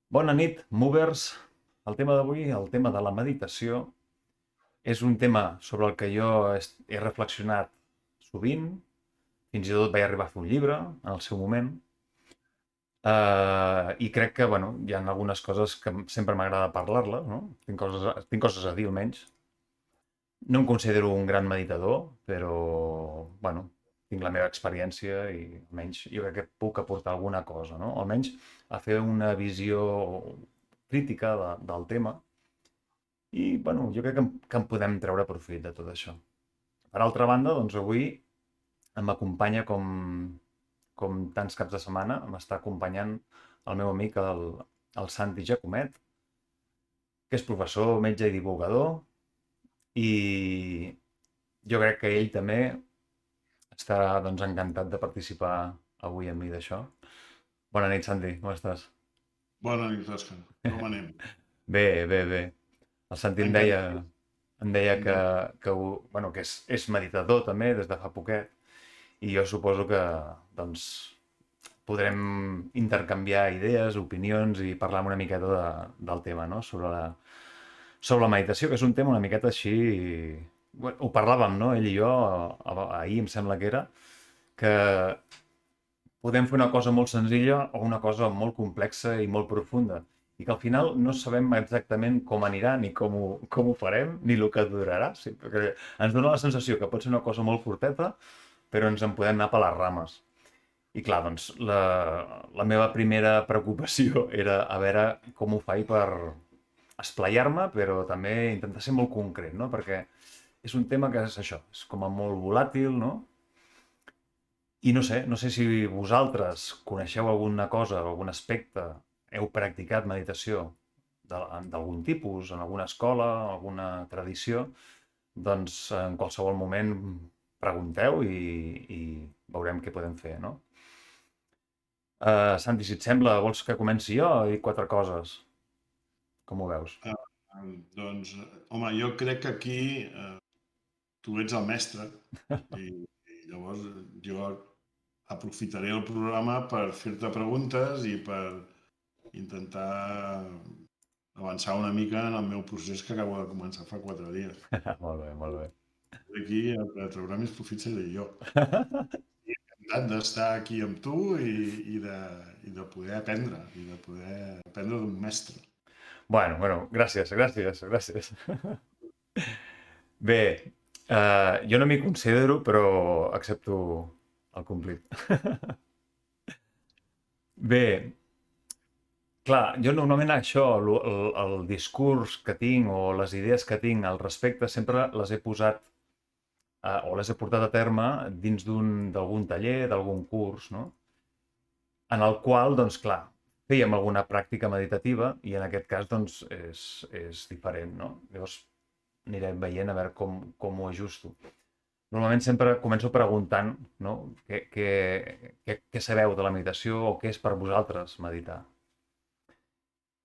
Bona nit, movers. El tema d'avui, el tema de la meditació, és un tema sobre el que jo he reflexionat sovint, fins i tot vaig arribar a fer un llibre en el seu moment, i crec que, bueno, hi ha algunes coses que sempre m'agrada parlar-les, no? Tinc coses a dir, almenys. No em considero un gran meditador, però, bueno, tinc la meva experiència i almenys jo crec que puc aportar alguna cosa, no? Almenys a fer una visió crítica del tema i, bueno, jo crec que en podem treure profit de tot això. Per altra banda, doncs avui m'acompanya com tants caps de setmana, m'està acompanyant el meu amic, el Santi Jacomet, que és professor, metge i divulgador, i jo crec que ell també estarà doncs, encantat de participar avui amb mi d'això. Bona nit, Santi, com estàs? Bona nit, Òscar. Com anem? Bé, bé, bé. El Santi Encantat. em deia De... bueno, que és meditador també des de fa poquet i jo suposo que doncs, podrem intercanviar idees, opinions i parlar una miqueta del tema, no? Sobre la meditació, que és un tema una miqueta així. Bueno, ho parlàvem, no? Ell i jo, ahir em sembla que era, que podem fer una cosa molt senzilla o una cosa molt complexa i molt profunda. I que al final no sabem exactament com anirà, ni com ho farem, ni el que durarà. Sí, perquè ens dona la sensació que pot ser una cosa molt curteta, però ens en podem anar per les rames. I clar, doncs, la meva primera preocupació era a veure com ho faig per esplaiar-me, però també intentar ser molt concret, no? Perquè és un tema que és això, és com a molt volàtil, no? I no sé si vosaltres coneixeu alguna cosa, algun aspecte, heu practicat meditació d'algun tipus, en alguna escola, alguna tradició, doncs en qualsevol moment pregunteu i veurem què podem fer, no? Santi, si et sembla, vols que comenci jo a dir quatre coses? Com ho veus? Ah, doncs, home, jo crec que aquí tu ets el mestre i llavors jo aprofitaré el programa per fer-te preguntes i per intentar avançar una mica en el meu procés que acabo de començar fa 4 dies. Molt bé, molt bé. Aquí el que traurà més profit seré jo. Encantat d'estar aquí amb tu i de poder aprendre, i de poder aprendre d'un mestre. Bueno, gràcies, gràcies, gràcies. Bé, jo no m'hi considero, però accepto el complit. Bé, clar, jo normalment això, el discurs que tinc o les idees que tinc al respecte sempre les he posat o les he portat a terme dins d'algun taller, d'algun curs, no? En el qual, doncs clar, fèiem alguna pràctica meditativa i en aquest cas doncs és diferent, no? Llavors anirem veient a veure com ho ajusto. Normalment sempre començo preguntant, no? Què sabeu de la meditació o què és per vosaltres meditar?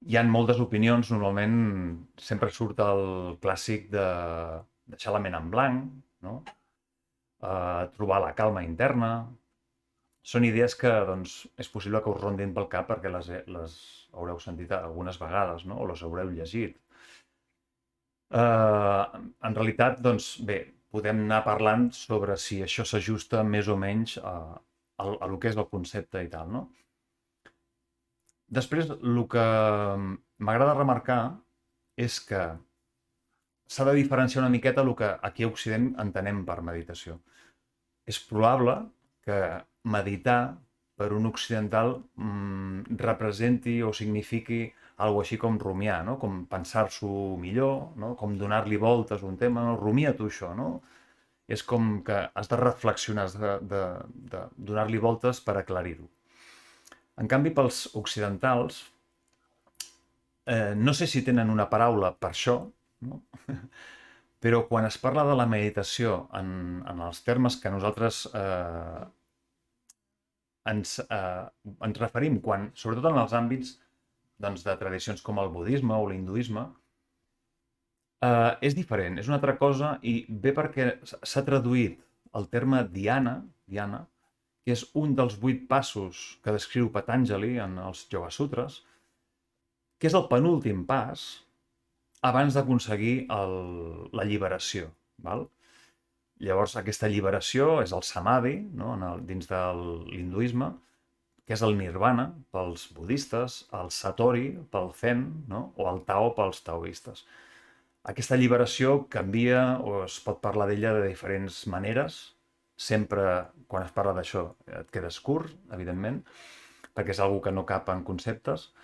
Hi han moltes opinions, normalment sempre surt el clàssic de deixar la ment en blanc, no? Trobar la calma interna. Són idees que doncs, és possible que us rondin pel cap perquè les haureu sentit algunes vegades, no? O les haureu llegit. En realitat, doncs bé, podem anar parlant sobre si això s'ajusta més o menys a lo que és el concepte i tal, no? Després, el que m'agrada remarcar és que s'ha de diferenciar una miqueta el que aquí a Occident entenem per meditació. És probable que meditar per un occidental representi o signifiqui algo així com rumiar, no? Com pensar-s'ho millor, no? Com donar-li voltes a un tema, no? Rumia tu això, no? És com que has de reflexionar, has de donar-li voltes per aclarir-ho. En canvi, pels occidentals, no sé si tenen una paraula per això, no? Però quan es parla de la meditació en els termes que nosaltres ens referim, sobretot en els àmbits doncs, de tradicions com el budisme o l'hinduisme, és diferent, és una altra cosa i ve perquè s'ha traduït el terme dhyana, que és un dels 8 passos que descriu Patanjali en els Yoga Sutres, que és el penúltim pas abans d'aconseguir la lliberació. Val? Llavors, aquesta lliberació és el samadhi, no? Dins de l'hinduisme, que és el nirvana pels budistes, el satori pel zen, no? O el tao pels taoistes. Aquesta alliberació canvia o es pot parlar d'ella de diferents maneres. Sempre, quan es parla d'això, et quedes curt, evidentment, perquè és una que no cap en conceptes.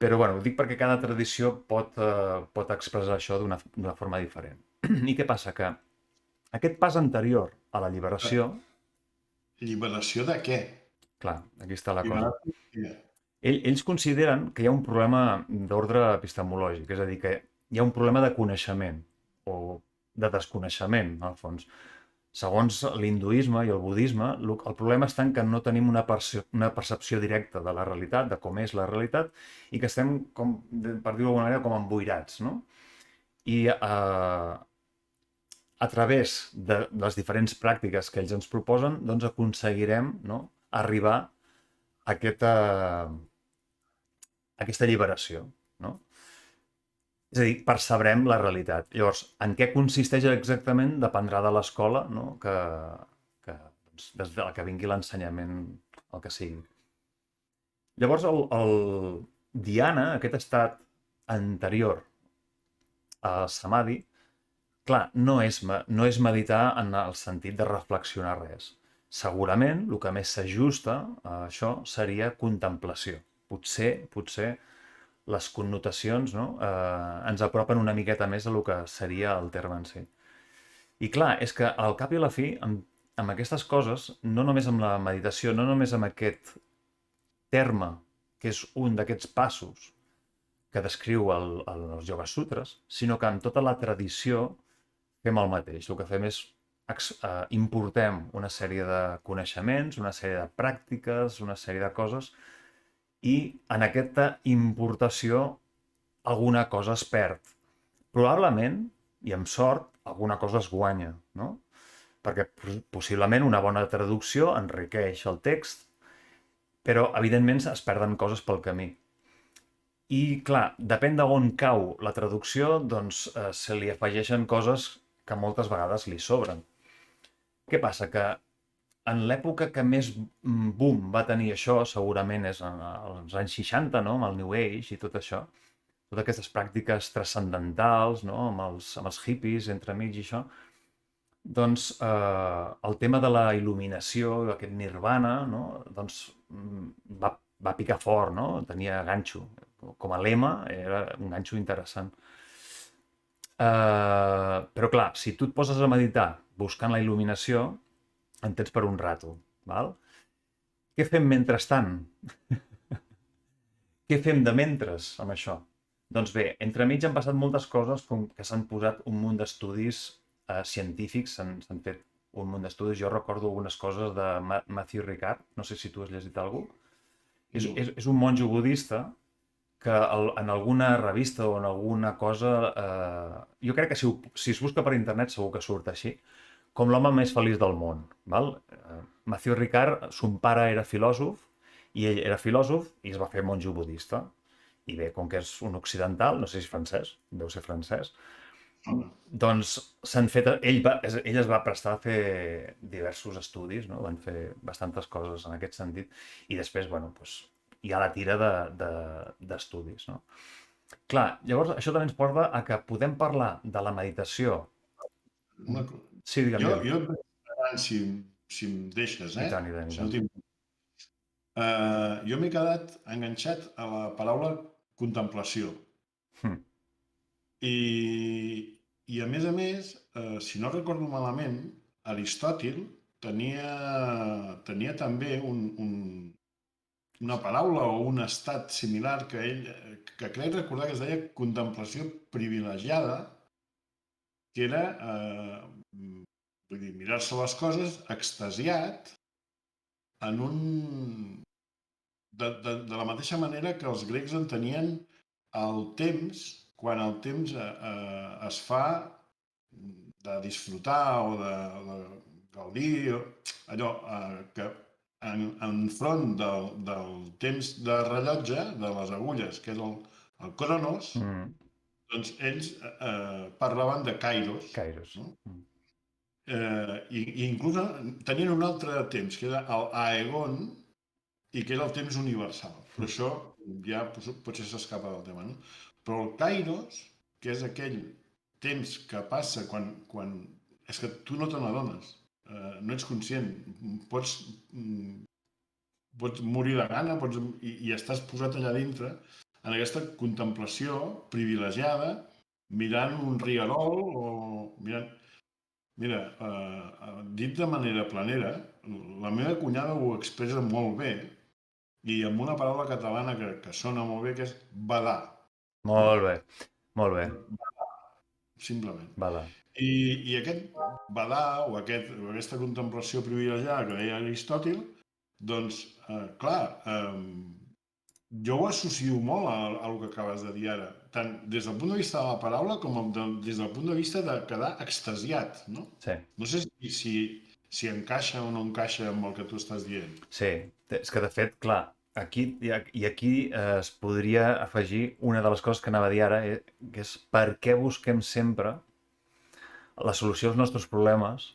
Però bueno, ho dic perquè cada tradició pot expressar això d'una forma diferent. I què passa? Que aquest pas anterior a la lliberació, Lliberació de què? clar, aquí està la cosa. Lliberació de què? Ells consideren que hi ha un problema d'ordre epistemològic, és a dir, que hi ha un problema de coneixement o de desconeixement, en el fons. Segons l'hinduisme i el budisme, el problema està en que no tenim una percepció directa de la realitat, de com és la realitat, i que estem, per dir-ho d'alguna manera, com emboirats, no? I a través de les diferents pràctiques que ells ens proposen, doncs aconseguirem, no, arribar a aquesta alliberació, no? És a dir, percebrem la realitat. Llavors, en què consisteix exactament dependrà de l'escola, no? Doncs, des de la que vingui l'ensenyament, el que sigui. Llavors, el dhyana, aquest estat anterior al samadhi, clar, no és meditar en el sentit de reflexionar res. Segurament, el que més s'ajusta a això seria contemplació. Potser les connotacions, no? Ens apropen una miqueta més a el que seria el terme en si. I clar, és que al cap i a la fi, amb aquestes coses, no només amb la meditació, no només amb aquest terme, que és un d'aquests passos que descriu els Yoga Sutres, sinó que en tota la tradició fem el mateix. El que fem és importem una sèrie de coneixements, una sèrie de pràctiques, una sèrie de coses, i en aquesta importació alguna cosa es perd. Probablement, i amb sort, alguna cosa es guanya, no? Perquè possiblement una bona traducció enriqueix el text, però evidentment es perden coses pel camí. I clar, depèn d'on cau la traducció, doncs se li afegeixen coses que moltes vegades li sobren. Què passa? Que en l'època que més boom va tenir això, segurament és als anys 60, no? Amb el New Age i tot això, totes aquestes pràctiques transcendentals, no? Amb els hippies entremig i això, doncs el tema de la il·luminació, aquest nirvana, no? Doncs va picar fort, no? Tenia ganxo. Com a lema era un ganxo interessant. Però clar, si tu et poses a meditar buscant la il·luminació, en tens per un rato, val? Què fem mentrestant? Què fem de mentres amb això? Doncs bé, entremig han passat moltes coses com que s'han posat un munt d'estudis científics, s'han fet un munt d'estudis. Jo recordo algunes coses de Matthew Ricard, no sé si tu has llegit alguna cosa. És un monjo budista que en alguna revista o en alguna cosa, jo crec que si es busca per internet segur que surt així, com l'home més feliç del món. Val? Matthew Ricard, son pare era filòsof, i ell era filòsof i es va fer monjo budista. I bé, com que és un occidental, no sé si és francès, deu ser francès, doncs ell es va prestar a fer diversos estudis, no? Van fer bastantes coses en aquest sentit, i després, bueno, doncs, hi ha la tira d'estudis, no? Clar, llavors això també ens porta a que podem parlar de la meditació. Sí, digue'm. Jo et vaig esperant, si em deixes, I tant, i tant, i tant. Jo m'he quedat enganxat a la paraula contemplació. I a més, si no recordo malament, Aristòtil tenia també una paraula o un estat similar que crec recordar que es deia contemplació privilegiada, que era vull dir, mirar-se les coses extasiat en de la mateixa manera que els grecs entenien el temps, quan el temps es fa de disfrutar o de gaudir, allò que enfront del temps de rellotge, de les agulles, que és el Cronos, doncs ells parlaven de Kairos, Kairos. no? I inclús tenien un altre temps, que era el Aegon, i que era el temps universal. Però això ja potser s'escapa del tema, no? Però el Kairos, que és aquell temps que passa quan... És que tu no te n'adones, no ets conscient. Pots, pots morir de gana i estàs posat allà dintre en aquesta contemplació privilegiada, mirant un rierol o mirant... Mira, dit de manera planera, la meva cunyada ho expressa molt bé i amb una paraula catalana que sona molt bé, que és badar. No? Molt bé, molt bé. Simplement. Badar. I aquest badar o aquesta contemplació privilegiada que deia Aristòtil, doncs, clar, jo ho associo molt al que acabes de dir ara, tant des del punt de vista de la paraula com des del punt de vista de quedar extasiat, no? Sí. No sé si encaixa o no encaixa amb el que tu estàs dient. Sí, és que de fet, clar, aquí es podria afegir una de les coses que anava a dir ara, que és per què busquem sempre la solució als nostres problemes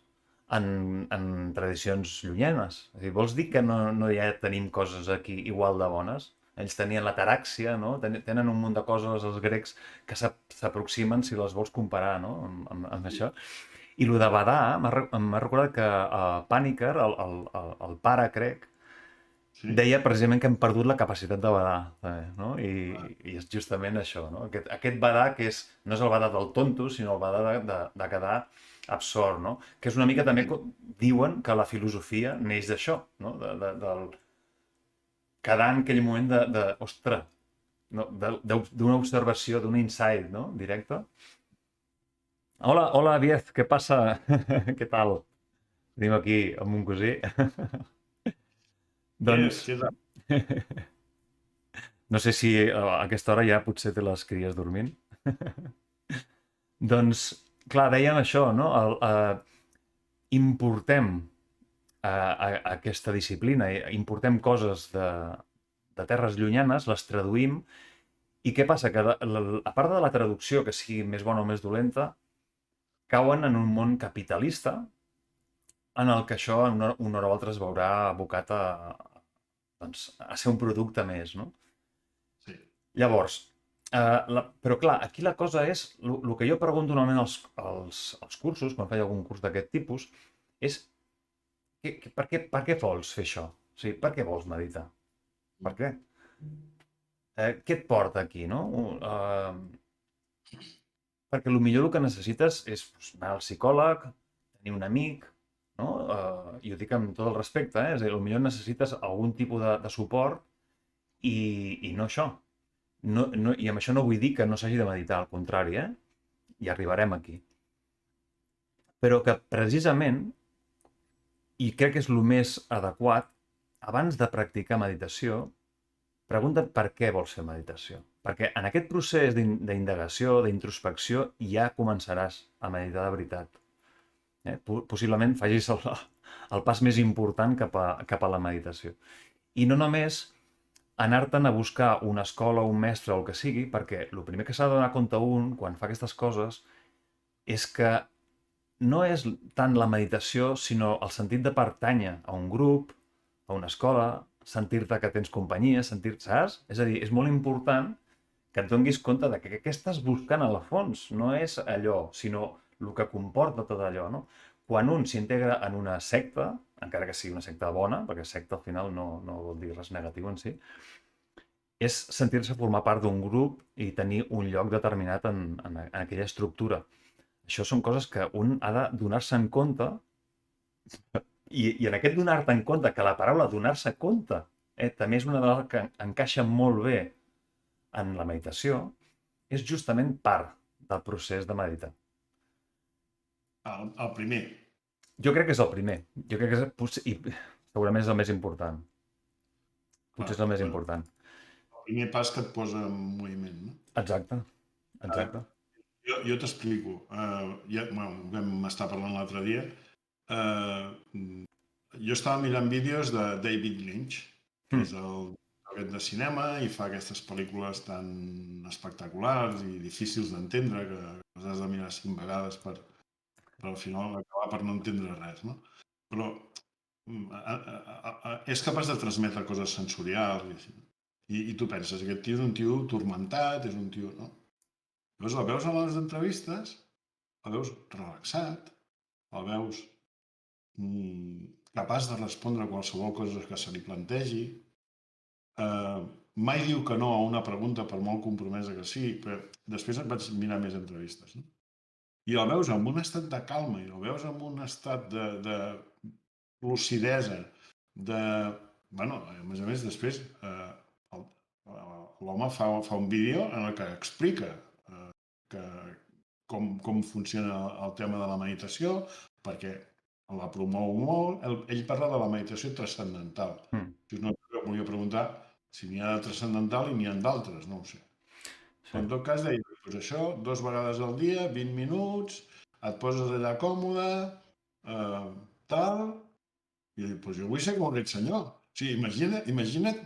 en tradicions llunyanes. És a dir, vols dir que no ja tenim coses aquí igual de bones? Ells tenien la taràxia, no? Tenen un munt de coses, els grecs, que s'aproximen si les vols comparar, no? Amb això. I el de badar, m'ha recordat que Pàniker, el pare, crec, Sí? deia precisament que hem perdut la capacitat de badar, també, no? I és justament això, no? Aquest badar que no és el badar del tonto, sinó el badar de quedar absort, no? Que és una mica també, diuen que la filosofia neix d'això, no? Del quedar en aquell moment ostres, no? D'una observació, d'un insight, no? Directe. Hola, hola, Biez, què passa? Què tal? Tenim aquí amb un cosí. Doncs, Què tal? no sé si a aquesta hora ja potser té les cries dormint. Doncs, clar, dèiem això, no? Importem aquesta disciplina, importem coses de terres llunyanes, les traduïm, i què passa? Que a part de la traducció, que sigui més bona o més dolenta, cauen en un món capitalista en el que això una hora o altra es veurà abocat doncs, a ser un producte més, no? Sí. Llavors, però clar, aquí la cosa és, el que jo pregunto normalment als cursos, quan faig algun curs d'aquest tipus, és per què vols fer això? O sigui, per què vols meditar? Per què? Què et porta aquí, no? Perquè potser el que necessites és anar al psicòleg, tenir un amic, no? I ho dic amb tot el respecte, és a dir, potser necessites algun tipus de suport i no això. I amb això no vull dir que no s'hagi de meditar, al contrari, i arribarem aquí. Però que precisament, i crec que és el més adequat, abans de practicar meditació, pregunta't per què vols fer meditació. Perquè en aquest procés d'indagació, d'introspecció, ja començaràs a meditar de veritat. Possiblement facis el pas més important cap a la meditació. I no només anar-te'n a buscar una escola, un mestre o el que sigui, perquè el primer que s'ha de donar compte un, quan fa aquestes coses, és que no és tant la meditació, sinó el sentit de pertànyer a un grup, a una escola, sentir-te que tens companyia, saps? És a dir, és molt important que et donis compte de que què estàs buscant a la fons. No és allò, sinó el que comporta tot allò, no? Quan un s'integra en una secta, encara que sigui una secta bona, perquè secta al final no vol dir res negatiu en si, és sentir-se formar part d'un grup i tenir un lloc determinat en aquella estructura. Això són coses que un ha de donar-se en compte i en aquest donar-te en compte, que la paraula donar-se compte també és una de les que encaixa molt bé en la meditació, és justament part del procés de meditar. El primer. Jo crec que és el primer. Jo crec que i segurament és el més important. Potser és el més important. El primer pas que et posa en moviment, no? Exacte, exacte. Jo t'explico. Ho vam estar parlant l'altre dia. Jo estava mirant vídeos de David Lynch, que és el aquest de cinema i fa aquestes pel·lícules tan espectaculars i difícils d'entendre que les has de mirar 5 vegades per al final acabar per no entendre res, no? Però és capaç de transmetre coses sensorials i així. I tu penses, aquest tio és un tio turmentat, és un tio, no? Llavors el veus a les entrevistes, el veus relaxat, el veus capaç de respondre a qualsevol cosa que se li plantegi, mai diu que no a una pregunta per molt compromesa que sigui, però després et vaig mirar més entrevistes, no? I el veus en un estat de calma, i el veus en un estat de lucidesa, de... Bueno, a més, després l'home fa un vídeo en el que explica que, com funciona el tema de la meditació, perquè la promou molt. Ell parla de la meditació transcendental. És una cosa que volia preguntar si n'hi ha de transcendental i n'hi ha d'altres, no ho sé. Però en tot cas deia, doncs això, 2 vegades al dia, 20 minuts, et poses allà còmode, tal, i dic, doncs jo vull ser com aquest senyor. O sigui, imagina't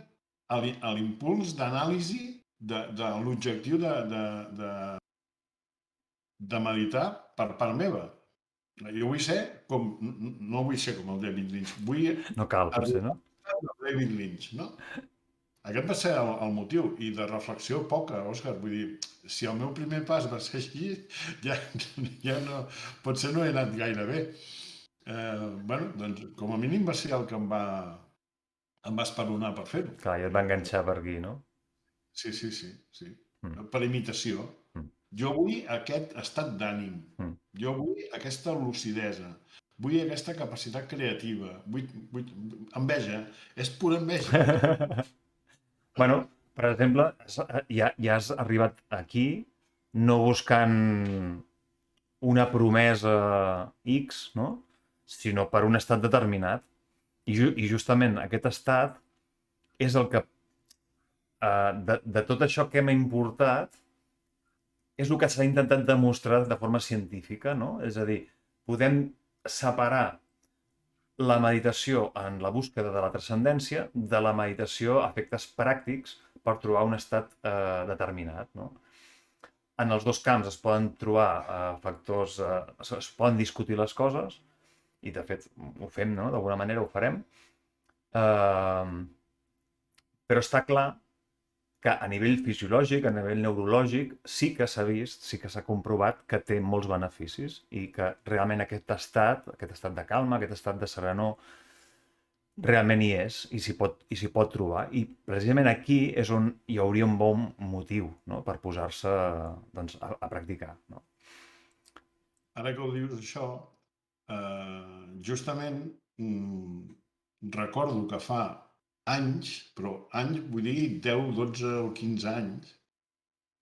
l'impuls d'anàlisi de l'objectiu de meditar per part meva. Jo vull ser com... No vull ser com el David Lynch, vull No cal, potser, no? arribar al David Lynch, no? Aquest va ser el motiu, i de reflexió poca, Òscar. Vull dir, si el meu primer pas va ser així, ja no... Potser no he anat gaire bé. Bueno, doncs, com a mínim va ser el que em va esperonar per fer-ho. Clar, i et va enganxar per aquí, no? Sí. Per imitació. Jo vull aquest estat d'ànim. Jo vull aquesta lucidesa. Vull aquesta capacitat creativa. Vull... Enveja. És pura enveja. Bueno, per exemple, ja has arribat aquí no buscant una promesa X, no? Sinó per un estat determinat. I justament aquest estat és el que, de tot això que hem importat, és el que s'ha intentat demostrar de forma científica, no? És a dir, podem separar la meditació en la búsqueda de la transcendència de la meditació a efectes pràctics per trobar un estat determinat, no? En els 2 camps es poden trobar factors, es poden discutir les coses, i de fet ho fem, no? D'alguna manera ho farem. Però està clar que a nivell fisiològic, a nivell neurològic, sí que s'ha vist, sí que s'ha comprovat que té molts beneficis i que realment aquest estat de calma, aquest estat de serenor, realment hi és i s'hi pot trobar. I precisament aquí és on hi hauria un bon motiu, no? Per posar-se doncs, a practicar. No? Ara que ho dius això, justament recordo que fa anys, però anys vull dir 10, 12 o 15 anys,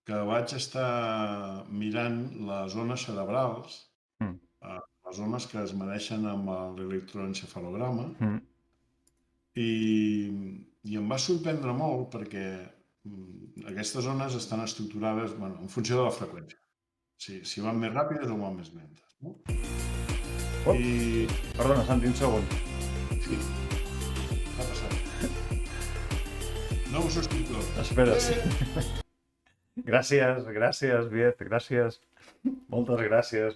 que vaig estar mirant les zones cerebrals, les zones que es medeixen amb l'electroencefalograma, i em va sorprendre molt perquè aquestes zones estan estructurades en funció de la freqüència. Si van més ràpides o van més lentes. No? Perdona, Santi, un segon. Sí, què ha passat? Nou subscriptor. Espera. Gràcies, Viet, gràcies. Moltes gràcies.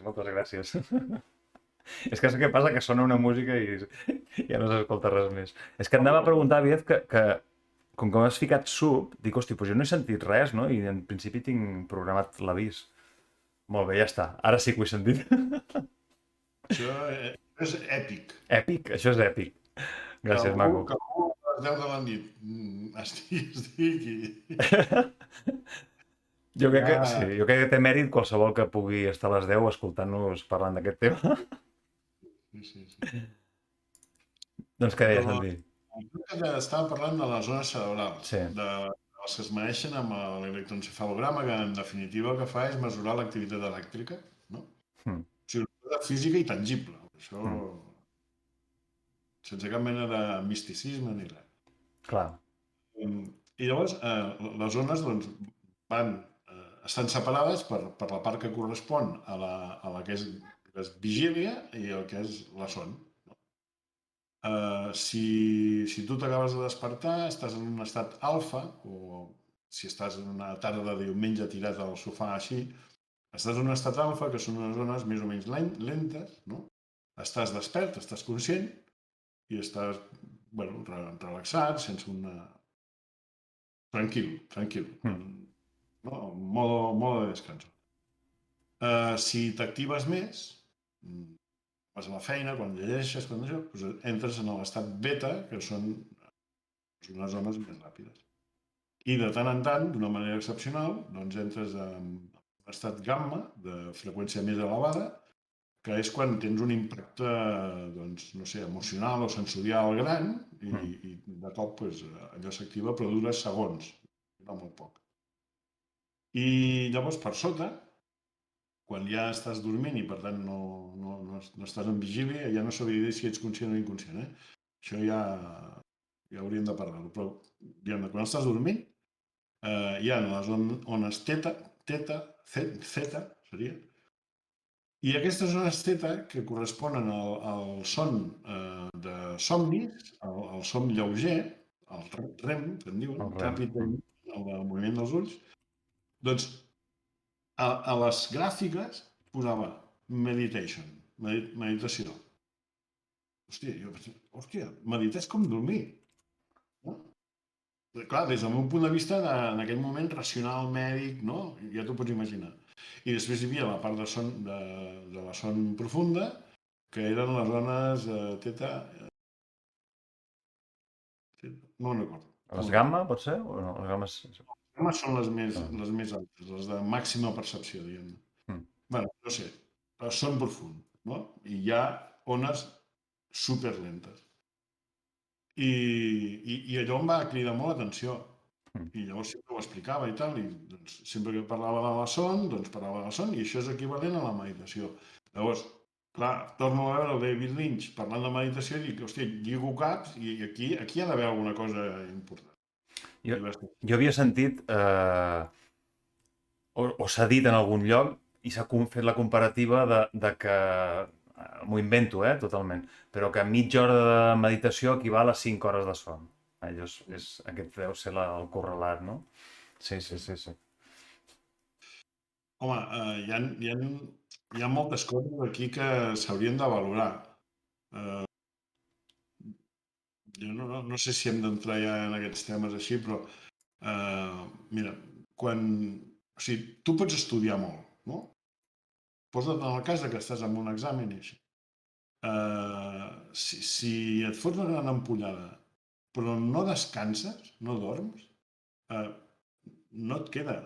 És que què passa, que sona una música i ja no s'escolta res més. És que anava a preguntar, Viet, que com que m'has ficat sub, dic, hosti, doncs jo no he sentit res, no? I en principi tinc programat l'avís. Molt bé, ja està. Ara sí que ho he sentit. Això és èpic. Èpic? Això és èpic. Gràcies, maco. Que algú a les 10 de la nit estic i... Jo crec que té mèrit qualsevol que pugui estar a les 10 escoltant-nos parlant d'aquest tema. Sí. Doncs què deia, Santi? Estàvem parlant de les zones cerebrals, Sí. de les que es medeixen amb l'electroencefalograma, que en definitiva el que fa és mesurar l'activitat elèctrica, no? O sigui, una cosa física i tangible. Això sense cap mena de misticisme ni res. Clar. I llavors les zones doncs, estan separades per la part que correspon a la que és vigília i el que és la son. Si tu t'acabes de despertar, estàs en un estat alfa, o si estàs en una tarda de diumenge tirat al sofà així, estàs en un estat alfa, que són unes zones més o menys lentes, no? Estàs despert, estàs conscient i estàs, bueno, relaxat, sense una... Tranquil, no? Modo de descanso. Si t'actives més, vas a la feina, quan llegeixes, doncs entres en l'estat beta, que són unes zones més ràpides. I de tant en tant, d'una manera excepcional, doncs entres en un estat gamma, de freqüència més elevada, que és quan tens un impacte, doncs, no sé, emocional o sensorial gran i de cop doncs, allò s'activa, però dura segons, no molt poc. I llavors, per sota, quan ja estàs dormint i per tant no estàs en vigília, ja no sabria dir si ets conscient o inconscient. Això ja hauríem de parlar-ho. Però quan estàs dormint, hi ha les ones teta, zeta, seria, i aquestes zones teta, que corresponen al son de somnis, al son lleuger, el REM, que en diuen, El REM. ràpid, el moviment dels ulls, doncs a les gràfiques posava meditation, meditació. Hòstia, meditar és com dormir. No? Clar, des del meu punt de vista, en aquell moment, racional, mèdic, no? Ja t'ho pots imaginar. I després hi havia la part de la son profunda, que eren les zones teta... No me'n recordo. Les gamma, pot ser? O no? Les gammes... Les gammes són les més altes, les de màxima percepció, diguem-ne. Bé, no sé, son profund, no? I hi ha ones superlentes. I allò em va cridar molt l'atenció. I llavors sempre ho explicava i tal, i doncs, sempre que parlava de la son, doncs parlava de la son, i això és equivalent a la meditació. Llavors, clar, torno a veure el David Lynch parlant de meditació i dic, hòstia, lligo caps i aquí hi ha d'haver alguna cosa important. Jo havia sentit, o s'ha dit en algun lloc, i s'ha fet la comparativa de que, m'ho invento, totalment, però que mitja hora de meditació equival a 5 hores de son. Allò aquest deu ser el correlat, no? Sí. Home, hi ha moltes coses aquí que s'haurien de valorar. Jo no sé si hem d'entrar ja en aquests temes així, però mira, o sigui, tu pots estudiar molt, no? Posa't en el cas que estàs en un examen i així. Si et fots una gran ampollada, però no descanses, no dorms, no et queda.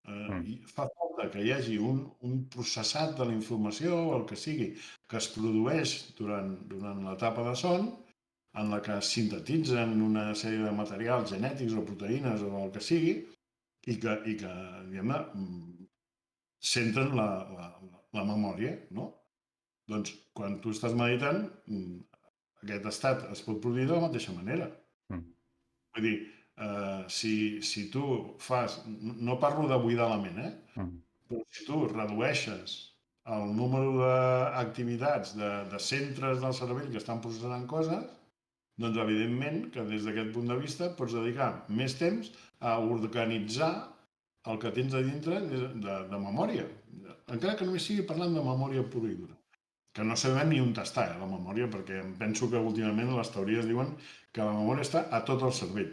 I fa falta que hi hagi un processat de la informació o el que sigui que es produeix durant l'etapa de son, en la que es sintetitzen una sèrie de materials genètics o proteïnes o el que sigui, i que diguem-ne, centren la memòria, no? Doncs, quan tu estàs meditant, aquest estat es pot produir de la mateixa manera. Vull dir, si tu fas... No parlo de buidar la ment, però si tu redueixes el número d'activitats, de centres del cervell que estan processant coses, doncs evidentment que des d'aquest punt de vista pots dedicar més temps a organitzar el que tens a dintre de memòria. Encara que només sigui parlant de memòria pura i dura. Que no sabem ni on està, la memòria, perquè em penso que últimament les teories diuen que la memòria està a tot el cervell.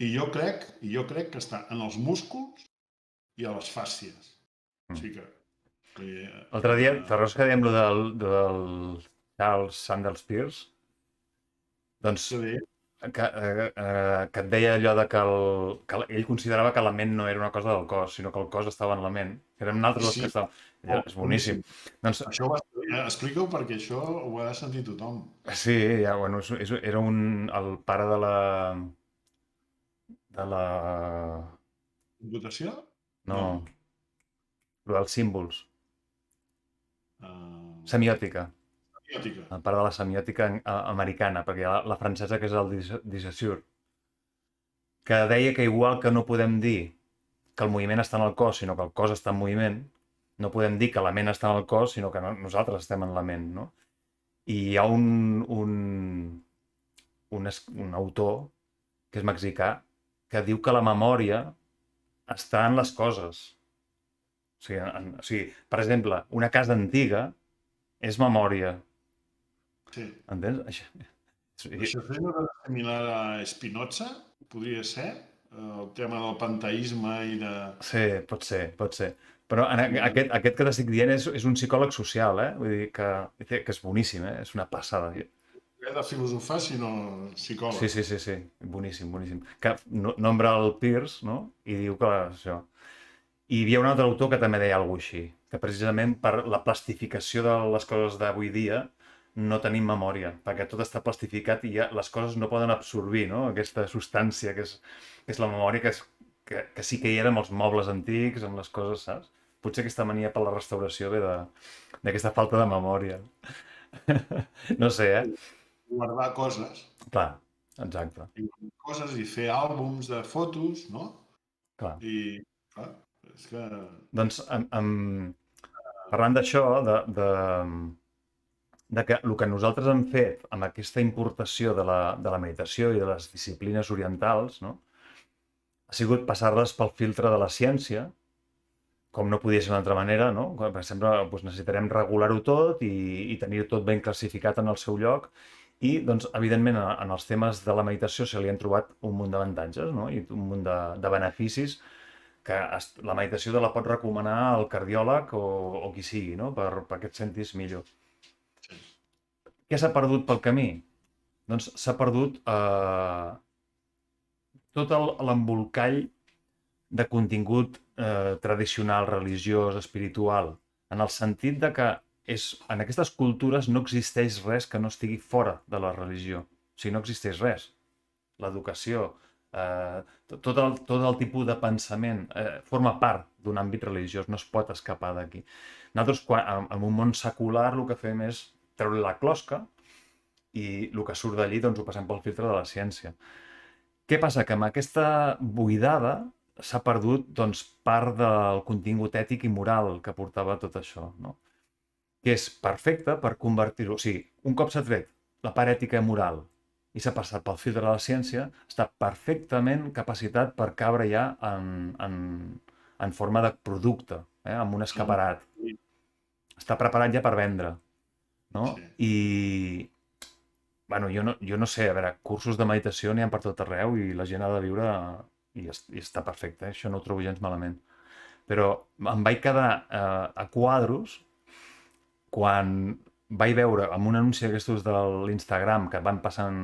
I jo crec que està en els músculs i a les fàscies. O sigui que... L'altre dia, te recordes que dèiem del Charles Sanders Peirce? Doncs que et deia allò de que ell considerava que la ment no era una cosa del cos, sinó que el cos estava en la ment. Érem nosaltres els que estàvem... És boníssim. Això explica-ho perquè això ho ha de sentir tothom. Sí, ja, bueno, era el pare de la... Computació? No. Dels símbols. Semiòtica. El pare de la semiòtica americana, perquè hi ha la francesa que és el de Saussure, que deia que igual que no podem dir que el moviment està en el cos, sinó que el cos està en moviment, no podem dir que la ment està en el cos, sinó que nosaltres estem en la ment, no? I hi ha un autor, que és mexicà, que diu que la memòria està en les coses. O sigui, per exemple, una casa antiga és memòria, Sí. entens? Sí, Això feia una cosa similar a Spinoza, podria ser, el tema del panteisme i de... sí, pot ser, pot ser. Però aquest que t'estic dient és un psicòleg social, eh? Vull dir que és boníssim, eh? És una passada. He de filosofar, sinó Sí, psicòleg. sí, sí, sí. Boníssim, boníssim. Que nombra el Peirce, no? I diu que això. I hi havia un altre autor que també deia alguna cosa així, que precisament per la plastificació de les coses d'avui dia no tenim memòria, perquè tot està plastificat i ja les coses no poden absorbir, no? Aquesta substància que és la memòria, que sí que hi era amb els mobles antics, amb les coses, saps? Potser aquesta mania per la restauració ve d'aquesta falta de memòria. No sé, eh? Guardar coses. Clar, exacte, I guardar coses i fer àlbums de fotos, no? clar. I, clar, és que... Doncs, parlant d'això, de que el que nosaltres hem fet amb aquesta importació de la meditació i de les disciplines orientals, no? Ha sigut passar-les pel filtre de la ciència, com no podia ser d'una altra manera, no? Per exemple, doncs necessitarem regular-ho tot i tenir tot ben classificat en el seu lloc i, doncs, evidentment, en els temes de la meditació se li han trobat un munt d'avantatges, no? I un munt de beneficis que la meditació te la pot recomanar el cardiòleg o qui sigui, no? Perquè et sentis millor. Sí. Què s'ha perdut pel camí? Doncs s'ha perdut tot l'embolcall de contingut tradicional, religiós, espiritual, en el sentit de que en aquestes cultures no existeix res que no estigui fora de la religió. O sigui, no existeix res. L'educació, tot el tipus de pensament forma part d'un àmbit religiós, no es pot escapar d'aquí. Nosaltres, en un món secular, el que fem és treure la closca i el que surt d'allí doncs, ho passem pel filtre de la ciència. Què passa? Que amb aquesta buidada s'ha perdut doncs, part del contingut ètic i moral que portava tot això, no? Que és perfecte per convertir-ho... O sigui, un cop s'ha tret la part ètica i moral i s'ha passat pel filtre de la ciència, està perfectament capacitat per cabre ja en forma de producte, amb un escaparat. Està preparat ja per vendre, no? Sí. I, bueno, jo no sé, a veure, cursos de meditació n'hi ha per tot arreu i la gent ha de viure i està perfecte, això no ho trobo gens malament. Però em vaig quedar a quadros quan vaig veure amb un anunci d'aquestos de l'Instagram que van passant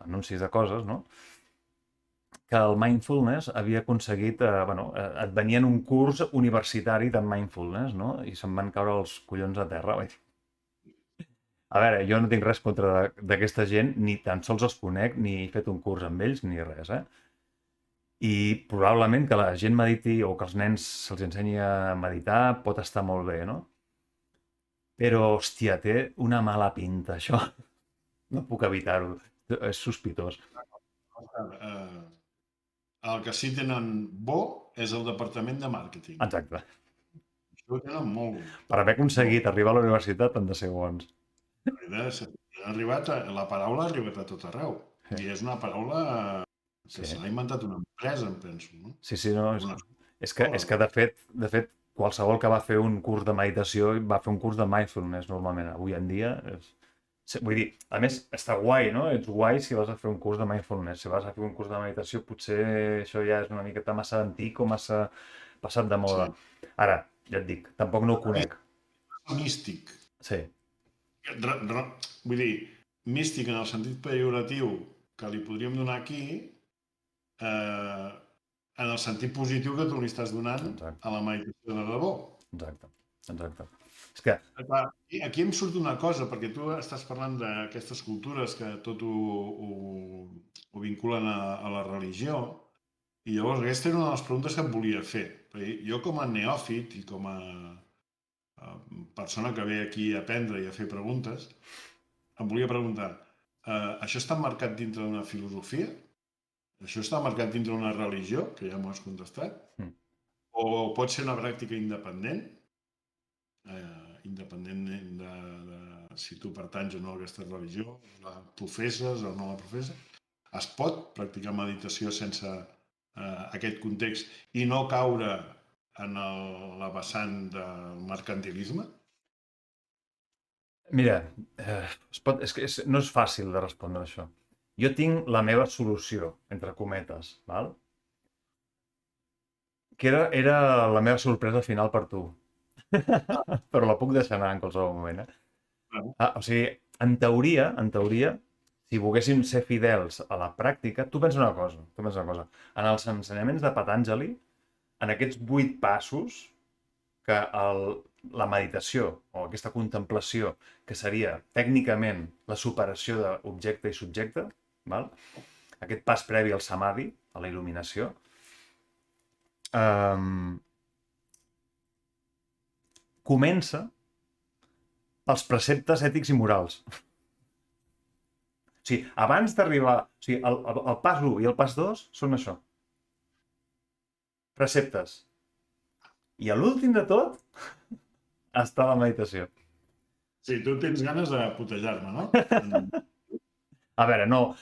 anuncis de coses, no? Que el mindfulness havia aconseguit, et venien un curs universitari de mindfulness, no? I se'm van caure els collons a terra. Vaig dir, a veure, jo no tinc res contra d'aquesta gent, ni tan sols els conec, ni he fet un curs amb ells, ni res, eh? I probablement que la gent mediti o que els nens se'ls ensenyi a meditar pot estar molt bé, no? Però, hòstia, té una mala pinta, això. No puc evitar-ho. És sospitós. Eh, el que sí tenen bo és el departament de màrqueting. Exacte. Això ho tenen molt bo. Per haver aconseguit arribar a la universitat han de ser bons. La paraula ha arribat a tot arreu. Sí, I és una paraula que sí, se l'ha inventat una empresa, em penso, no? sí, sí, no, és, Una és que, escola. és que de fet, qualsevol que va fer un curs de meditació va fer un curs de mindfulness, normalment. Avui en dia, vull dir, a més, està guai, no? Ets guai si vas a fer un curs de mindfulness. Si vas a fer un curs de meditació, potser això ja és una miqueta massa antic o massa passat de moda. Sí. Ara, ja et dic, tampoc no ho conec. Místic. Sí, Vull dir, místic en el sentit pejoratiu que li podríem donar aquí, eh, en el sentit positiu que tu li estàs donant exacte, a la meditació de debò. exacte, exacte. És que, Clar, aquí em surt una cosa, perquè tu estàs parlant d'aquestes cultures que tot ho vinculen a la religió, i llavors aquesta era una de les preguntes que et volia fer. Perquè jo com a neòfit i com a persona que ve aquí a aprendre i a fer preguntes, em volia preguntar, això està marcat dintre d'una filosofia? Això està marcat dintre d'una religió, que ja m'ho has contestat? mm, O pot ser una pràctica independent, independent de si tu pertanys o no a aquesta religió, la professes o no la professes? Es pot practicar meditació sense aquest context i no caure en la vessant del mercantilisme? Mira, és que no és fàcil de respondre això. Jo tinc la meva solució, entre cometes, val? Que era la meva sorpresa final per tu. Però la puc deixar anar en qualsevol moment, eh? Bueno, O sigui, en teoria, si volguéssim ser fidels a la pràctica, tu pensa una cosa. En els ensenyaments de Patanjali, en aquests 8 passos, que la meditació o aquesta contemplació, que seria tècnicament la superació d'objecte i subjecte, val? Aquest pas previ al samadhi, a la il·luminació, um, comença pels preceptes ètics i morals. O sigui, abans d'arribar... O sigui, el pas 1 i el pas 2 són això. Preceptes. I a l'últim de tot està la meditació. sí, tu tens ganes de putejar-me, no? A veure, no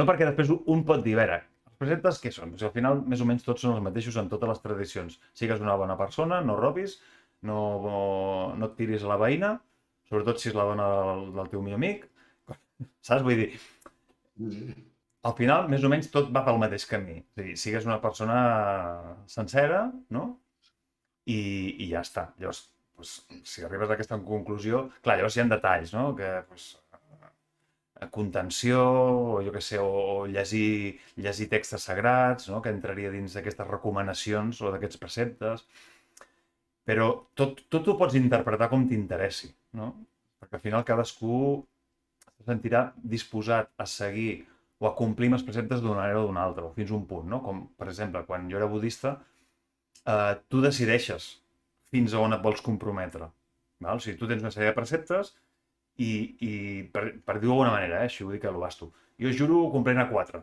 perquè després un pot dir, a veure, els preceptes què són? O sigui, al final, més o menys, tots són els mateixos en totes les tradicions. Sigues una bona persona, no robis, no et tiris a la veïna, sobretot si és la dona del teu millor amic. Saps? Vull dir, al final, més o menys, tot va pel mateix camí. És a dir, sigues una persona sencera, no? I ja està. Llavors, doncs, si arribes a aquesta conclusió, clar, llavors hi ha detalls, no? Que, doncs, contenció, o jo què sé, o llegir textos sagrats, no? Que entraria dins d'aquestes recomanacions o d'aquests preceptes. Però tot ho pots interpretar com t'interessi, no? Perquè al final cadascú se sentirà disposat a seguir o a complir amb els preceptes d'una manera o d'una altra, o fins a un punt, no? Com, per exemple, quan jo era budista, tu decideixes fins a on et vols comprometre. Val? O sigui, tu tens una sèrie de preceptes i per dir-ho d'alguna manera, així ho dic a l'obasto, jo juro complir-ne 4.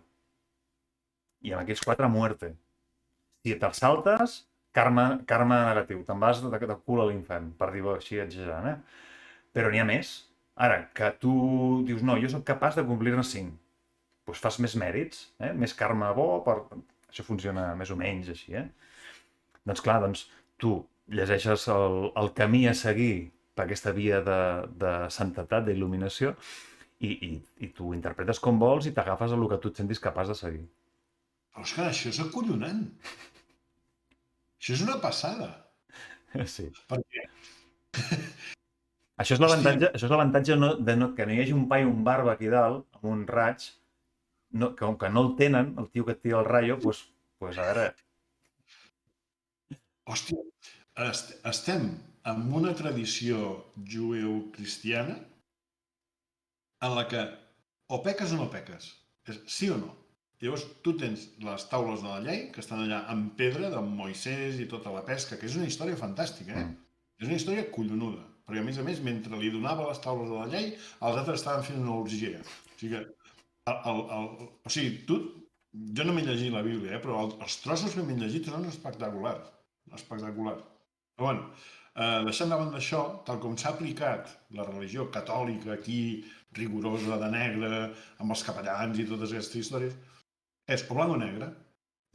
I amb aquells 4 a muerte. Si te'ls saltes, karma negatiu. Te'n vas de cul a l'infern, per dir-ho així exagerant, eh? Però n'hi ha més. Ara, que tu dius, no, jo sóc capaç de complir-ne 5. Doncs fas més mèrits, més karma bo, això funciona més o menys així, eh? Doncs clar, doncs tu llegeixes el camí a seguir per aquesta via de santetat, d'il·luminació, i tu interpretes com vols i t'agafes a el que tu et sentis capaç de seguir. Però és que això és acollonant. Això és una passada. Sí. Perquè, hòstia, Això és l'avantatge que no hi hagi un pa i un barba aquí dalt, amb un raig, que com que no el tenen, el tio que et tira el rayo, pues a veure... hòstia, estem en una tradició jueu-cristiana en la que o peques o no peques. És sí o no. Llavors, tu tens les taules de la llei, que estan allà en pedra, de Moisès i tota la pesca, que és una història fantàstica, eh? Mm. És una història collonuda. Perquè, a més, mentre li donava les taules de la llei, els altres estaven fent una orgia. O sigui que, o sigui, jo no m'he llegit la Bíblia, però els trossos que m'he llegit són espectaculars. Espectaculars. Però, bueno, deixant de banda això, tal com s'ha aplicat la religió catòlica aquí, rigorosa, de negre, amb els capellans i totes aquestes històries, és o blanc o negre.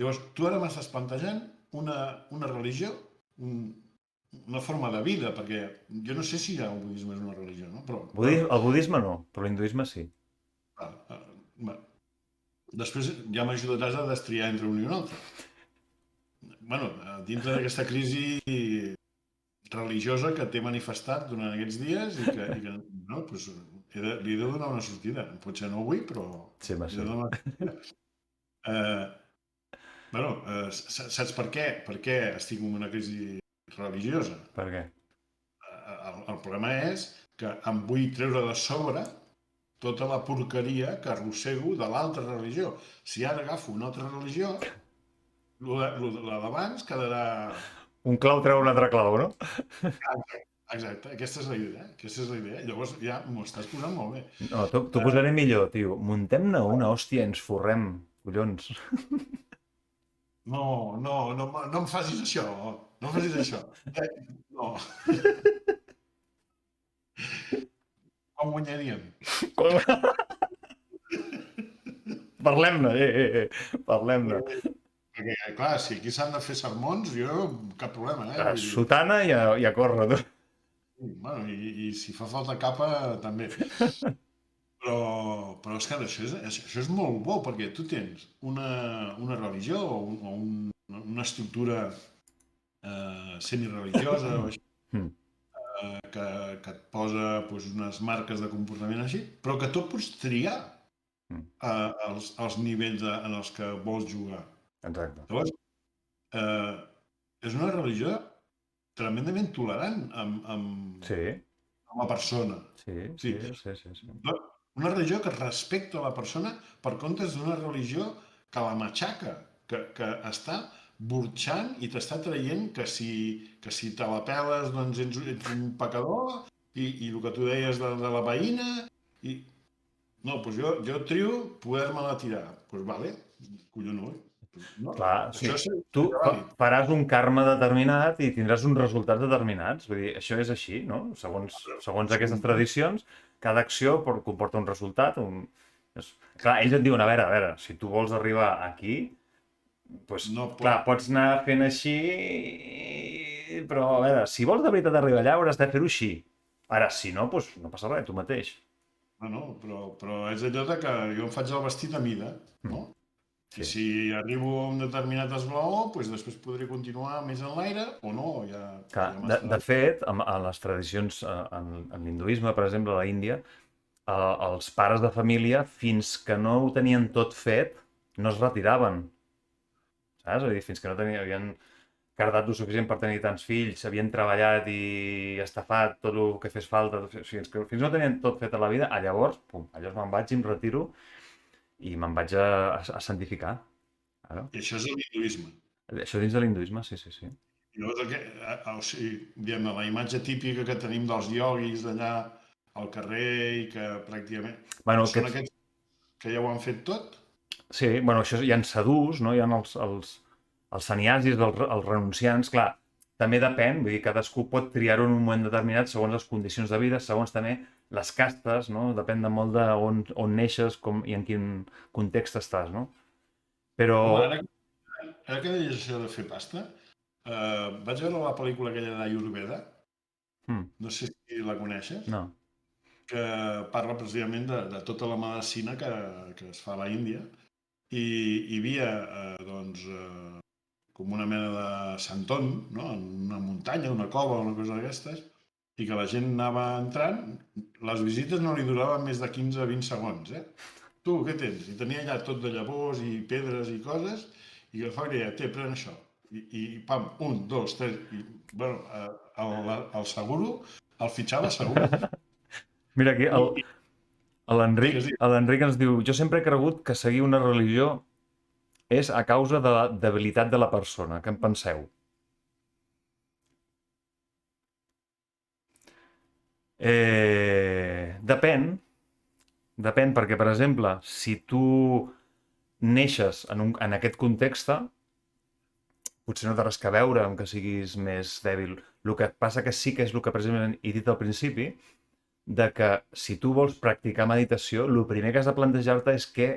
Llavors, tu ara m'estàs plantejant una religió, una forma de vida, perquè jo no sé si el budisme és una religió, no? Però El budisme no, però l'hinduisme sí. bueno, després ja m'ajudaràs a destriar entre un i un altre. Bueno, dintre d'aquesta crisi religiosa que t'he manifestat durant aquests dies i que no, doncs, li he de donar una sortida. Potser no avui, però Sí, li he de sí. donar una sortida. Eh, bueno, saps per què? Per què estic en una crisi religiosa? Per què? El problema és que em vull treure de sobre tota la porqueria que arrossego de l'altra religió. Si ara agafo una altra religió, la d'abans quedarà... Un clau treu un altre clau, no? Exacte, aquesta és la idea. Aquesta és la idea. Llavors ja m'ho estàs posant molt bé. No, t'ho posaré millor, tio. Muntem-ne una, hòstia, ens forrem, collons. No, no em facis això. No em facis això. No, com guanyaríem? Parlem-ne, parlem-ne. Perquè, clar, si aquí s'han de fer sermons, jo cap problema, Vull dir, Sotana i a córrer, tu. bueno, i si fa falta capa, també. Però és que això és molt bo, perquè tu tens una religió una estructura semireligiosa o així, Mm, que et posa doncs, unes marques de comportament així, però que tu pots triar mm, els nivells en els que vols jugar. exacte. Llavors, eh, és una religió tremendament tolerant Sí, amb la persona. sí, O sí, sigui, sí, sí, sí. una religió que respecta la persona per comptes d'una religió que la matxaca, que està burxant i t'està traient que si te la peles doncs ets un pecador i el que tu deies de la veïna i... No, doncs jo trio poder-me-la tirar. Doncs vale, collonut. No, Clar, o això sigui, tu seria vàlid. faràs un karma determinat i tindràs uns resultats determinats. Vull dir, això és així, no? Segons aquestes tradicions, cada acció comporta un resultat. Clar, ells et diuen, a veure, si tu vols arribar aquí, doncs, No clar, pot. pots anar fent així, però, a veure, si vols de veritat arribar allà, hauràs de fer-ho així. Ara, si no, doncs no passa res, tu mateix. No, però és allò de que jo em faig el vestit a mida, Mm, no? I sí. si arribo a un determinat esglaó, doncs després podré continuar més enlaire o no, Clar, ja de m'estarà. fet, en les tradicions, en l'hinduisme, per exemple, a la Índia, els pares de família, fins que no ho tenien tot fet, no es retiraven, saps? És a dir, fins que no havien cardat el suficient per tenir tants fills, havien treballat i estafat tot el que fes falta, o sigui, fins que no tenien tot fet a la vida, llavors, pum, llavors me'n vaig i em retiro i me'n vaig a santificar. Claro. I això és l'hinduisme. Això dins de l'hinduisme, sí, sí, sí. I llavors, o sigui, diguem la imatge típica que tenim dels ioguis d'allà al carrer i que pràcticament Bueno, són aquests que ja ho han fet tot? sí, bueno, això hi ha sadhus, no? Hi ha els sanyasis, els renunciants, clar, també depèn, vull dir, cadascú pot triar-ho en un moment determinat segons les condicions de vida, segons també les castes, no? Depèn de molt on neixes i en quin context estàs, no? Però... Home, ara que deies això de fer pasta, vaig veure la pel·lícula aquella d'Ayurveda, Hmm, no sé si la coneixes, no. que parla precisament de tota la medicina que es fa a la Índia i hi havia doncs, com una mena de santón, no? En una muntanya, una cova, una cosa d'aquestes, i que la gent anava entrant, les visites no li duraven més de 15 a 20 segons, Tu, què tens? I tenia allà tot de llavors i pedres i coses, i que el fa que pren això. I pam, un, dos, tres, i, bueno, el seguro, el fitxava segur. Mira aquí, I, i digues, digues. l'Enric ens diu jo sempre he cregut que seguir una religió és a causa de la debilitat de la persona. Què en penseu? Depèn, depèn, perquè, per exemple, si tu neixes en aquest context, potser no té res a veure amb que siguis més dèbil. El que passa que sí que és el que precisament he dit al principi, de que si tu vols practicar meditació, el primer que has de plantejar-te és què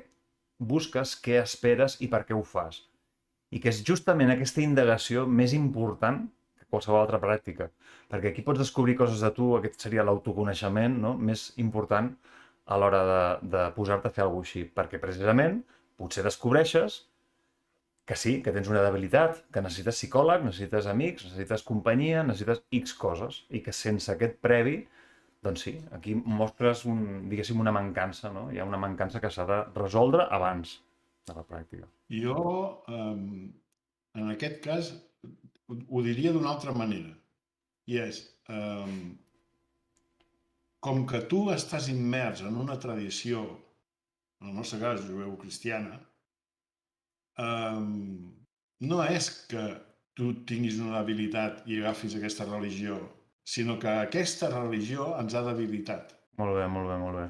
busques, què esperes i per què ho fas. I que és justament aquesta indagació més important que qualsevol altra pràctica. Perquè aquí pots descobrir coses de tu, aquest seria l'autoconeixement, no? Més important a l'hora de posar-te a fer alguna cosa així. Perquè precisament potser descobreixes que sí, que tens una debilitat, que necessites psicòleg, necessites amics, necessites companyia, necessites X coses, i que sense aquest previ, doncs sí, aquí mostres, diguéssim, una mancança, no? Hi ha una mancança que s'ha de resoldre abans de la pràctica. Jo, en aquest cas, ho diria d'una altra manera. I és, com que tu estàs immers en una tradició, en el nostre cas, jueu-cristiana, no és que tu tinguis una debilitat i agafis aquesta religió, sinó que aquesta religió ens ha debilitat. Molt bé, molt bé, molt bé.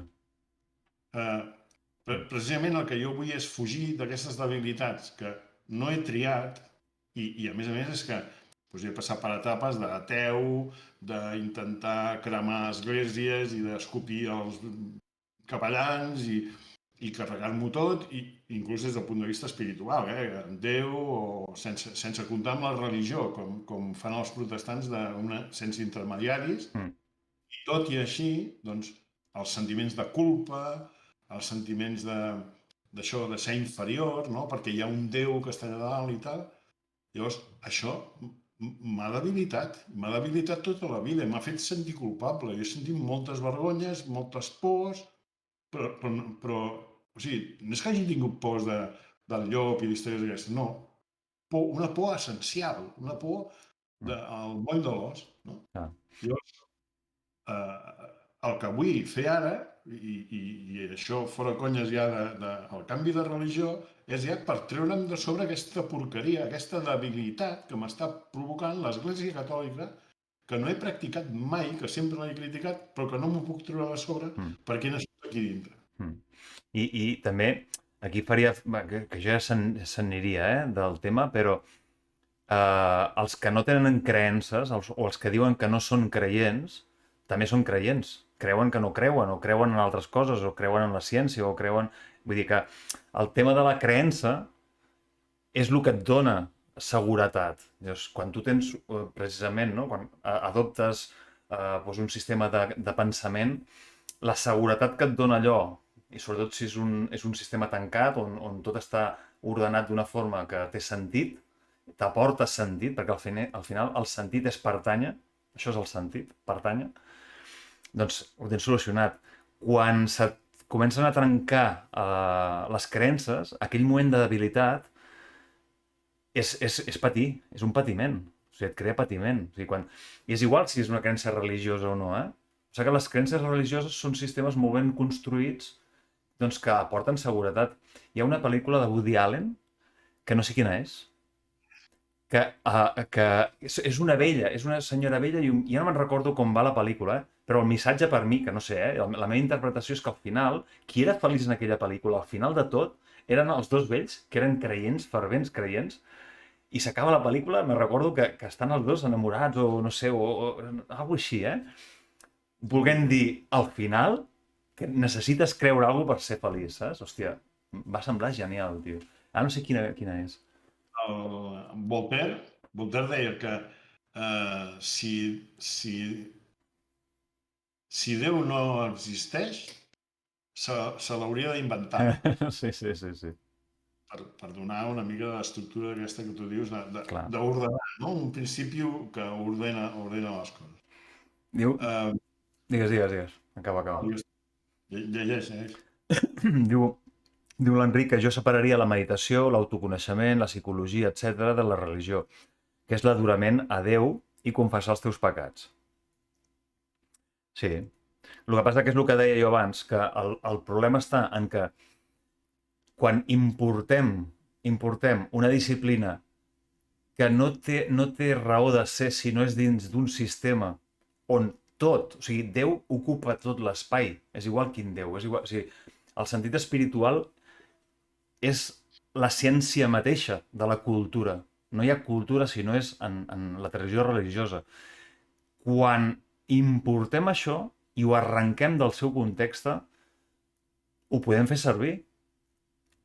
Eh, Precisament el que jo vull és fugir d'aquestes debilitats que no he triat i a més és que doncs, he passat per etapes d'ateu, d'intentar cremar esglésies i d'escopir els capellans i carregar-m'ho tot, i inclús des del punt de vista espiritual, amb Déu, o sense comptar amb la religió, com fan els protestants, sense intermediaris. Mm. I tot i així, doncs, els sentiments de culpa, els sentiments d'això de ser inferior, no? Perquè hi ha un Déu que està allà dalt i tal. Llavors, això m'ha debilitat tota la vida, m'ha fet sentir culpable. Jo he sentit moltes vergonyes, moltes pors, però o sigui, no és que hagi tingut pors del llop i d'històries d'aquestes, no. Una por essencial, una por al moll de l'os, no? Ah. Llavors, el que vull fer ara, i això fora conyes ja el canvi de religió, és ja per treure'm de sobre aquesta porqueria, aquesta debilitat que m'està provocant l'Església Catòlica, que no he practicat mai, que sempre l'he criticat, però que no m'ho puc treure de sobre perquè he nascut aquí dintre. I també aquí faria, que jo ja s'aniria del tema, però els que no tenen creences, o els que diuen que no són creients, també són creients. Creuen que no creuen, o creuen en altres coses, o creuen en la ciència, o creuen... Vull dir que el tema de la creença és el que et dona seguretat. Llavors, quan tu tens, precisament, no? Quan adoptes doncs un sistema de pensament, la seguretat que et dona allò, i sobretot si és un sistema tancat, on tot està ordenat d'una forma que té sentit, t'aporta sentit, perquè al final el sentit és pertànyer, això és el sentit, pertànyer, doncs ho tens solucionat. Quan se't comencen a trencar les creences, aquell moment de debilitat és patir, és un patiment. O sigui, et crea patiment. O sigui, I és igual si és una creença religiosa o no, O sigui que les creences religioses són sistemes molt ben construïts doncs, que aporten seguretat. Hi ha una pel·lícula de Woody Allen, que no sé quina és, que és una vella, és una senyora vella, i ja no me'n recordo com va la pel·lícula, però el missatge per mi, que no sé, la meva interpretació és que al final, qui era feliç en aquella pel·lícula, al final de tot, eren els dos vells, que eren creients, fervents creients, i s'acaba la pel·lícula, me recordo que estan els dos enamorats, o no sé, o alguna així, volent dir, al final, que necessites creure alguna cosa per ser feliç, saps? Hòstia, va semblar genial, tio. No sé quina és. Voltaire deia que si Déu no existeix, se l'hauria d'inventar. Sí. Per donar una mica d'estructura aquesta que tu dius, Clar. d'ordenar, no? Un principi que ordena les coses. Diu... Digues. Acaba. Llegeix. Diu l'Enric que jo separaria la meditació, l'autoconeixement, la psicologia, etc., de la religió, que és l'adorament a Déu i confessar els teus pecats. Sí. El que passa que és el que deia jo abans, que el problema està en que quan importem una disciplina que no té raó de ser si no és dins d'un sistema on tot, o sigui, Déu ocupa tot l'espai, és igual quin Déu, és igual, o sigui, el sentit espiritual és la ciència mateixa de la cultura. No hi ha cultura si no és en la tradició religiosa. Quan importem això i ho arrenquem del seu context, ho podem fer servir.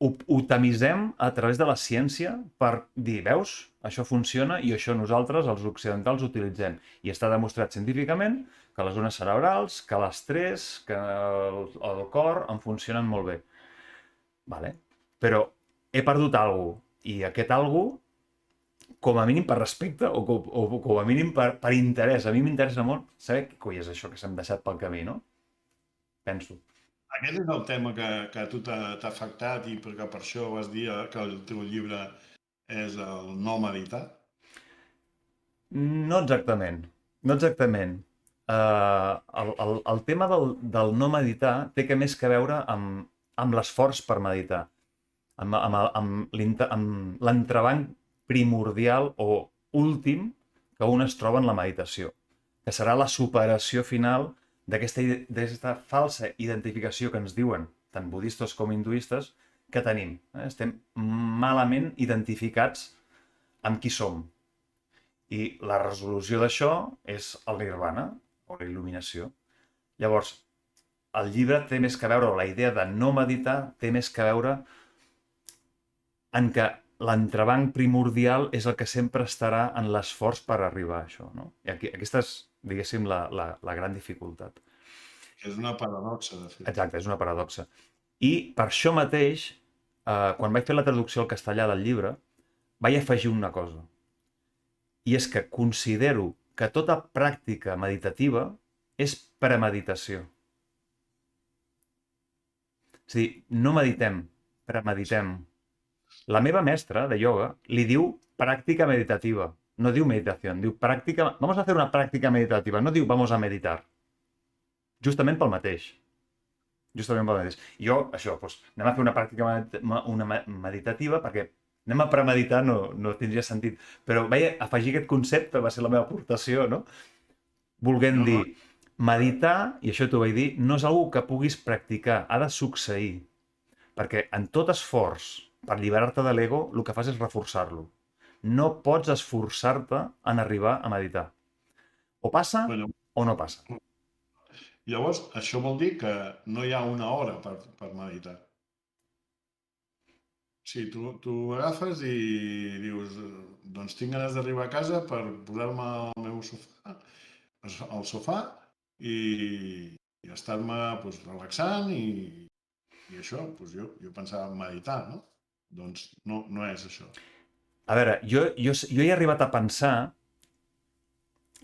Ho tamisem a través de la ciència per dir, veus, això funciona i això nosaltres, els occidentals, utilitzem. I està demostrat científicament que les zones cerebrals, que l'estrès, que el cor en funcionen molt bé. Vale. Però he perdut alguna cosa, i aquest alguna cosa, com a mínim per respecte, o com a mínim per interès. A mi m'interessa molt saber què coi és això que s'hem deixat pel camí, no? Penso. Aquest és el tema que a tu t'ha afectat, i perquè per això vas dir que el teu llibre és el no meditar? No exactament. El tema del no meditar té més que veure amb l'esforç per meditar, amb l'entrebanc primordial o últim que un es troba en la meditació, que serà la superació final d'aquesta falsa identificació que ens diuen, tant budistes com hinduistes, que tenim. Estem malament identificats amb qui som. I la resolució d'això és el nirvana, o la il·luminació. Llavors, el llibre té més que veure, o la idea de no meditar té més que veure en que l'entrebanc primordial és el que sempre estarà en l'esforç per arribar a això, no? I aquesta és, diguéssim, la gran dificultat. És una paradoxa, de fet. Exacte, és una paradoxa. I per això mateix, quan vaig fer la traducció al castellà del llibre, vaig afegir una cosa. I és que considero que tota pràctica meditativa és premeditació. És a dir, no meditem, premeditem. La meva mestra de ioga li diu pràctica meditativa. No diu meditació, diu pràctica... Vamos a hacer una pràctica meditativa, no diu vamos a meditar. Justament pel mateix. Justament pel mateix. Jo, això, doncs, anem a fer una pràctica meditativa perquè anem a premeditar no tindria sentit. Però vaig afegir aquest concepte, va ser la meva aportació, no? Volguem dir, meditar, i això t'ho vaig dir, no és una que puguis practicar, ha de succeir. Perquè en tot esforç per alliberar-te de l'ego, el que fas és reforçar-lo. No pots esforçar-te en arribar a meditar. O passa o no passa. Llavors, això vol dir que no hi ha una hora per meditar. Sí, tu agafes i dius, doncs tinc ganes d'arribar a casa per posar-me al sofà i estar-me relaxant i això, jo pensava en meditar, no? Doncs no és això. A veure, jo he arribat a pensar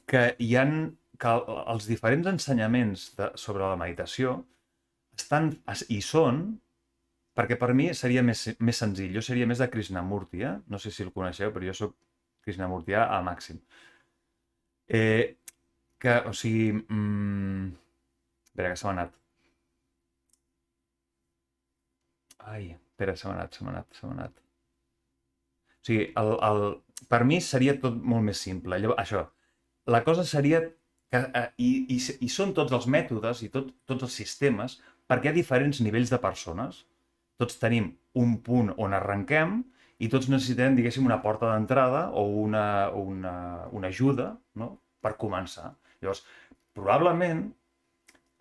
que els diferents ensenyaments sobre la meditació són, perquè per mi seria més senzill, jo seria més de Krishnamurti, no sé si el coneixeu, però jo soc Krishnamurti al màxim. O sigui... Espera, que se m'ha anat. Ai, espera, se m'ha anat. O sigui, per mi seria tot molt més simple. Això, la cosa seria que, i són tots els mètodes i tots els sistemes, perquè hi ha diferents nivells de persones. Tots tenim un punt on arrenquem i tots necessitem, diguéssim, una porta d'entrada o una ajuda, no?, per començar. Llavors, probablement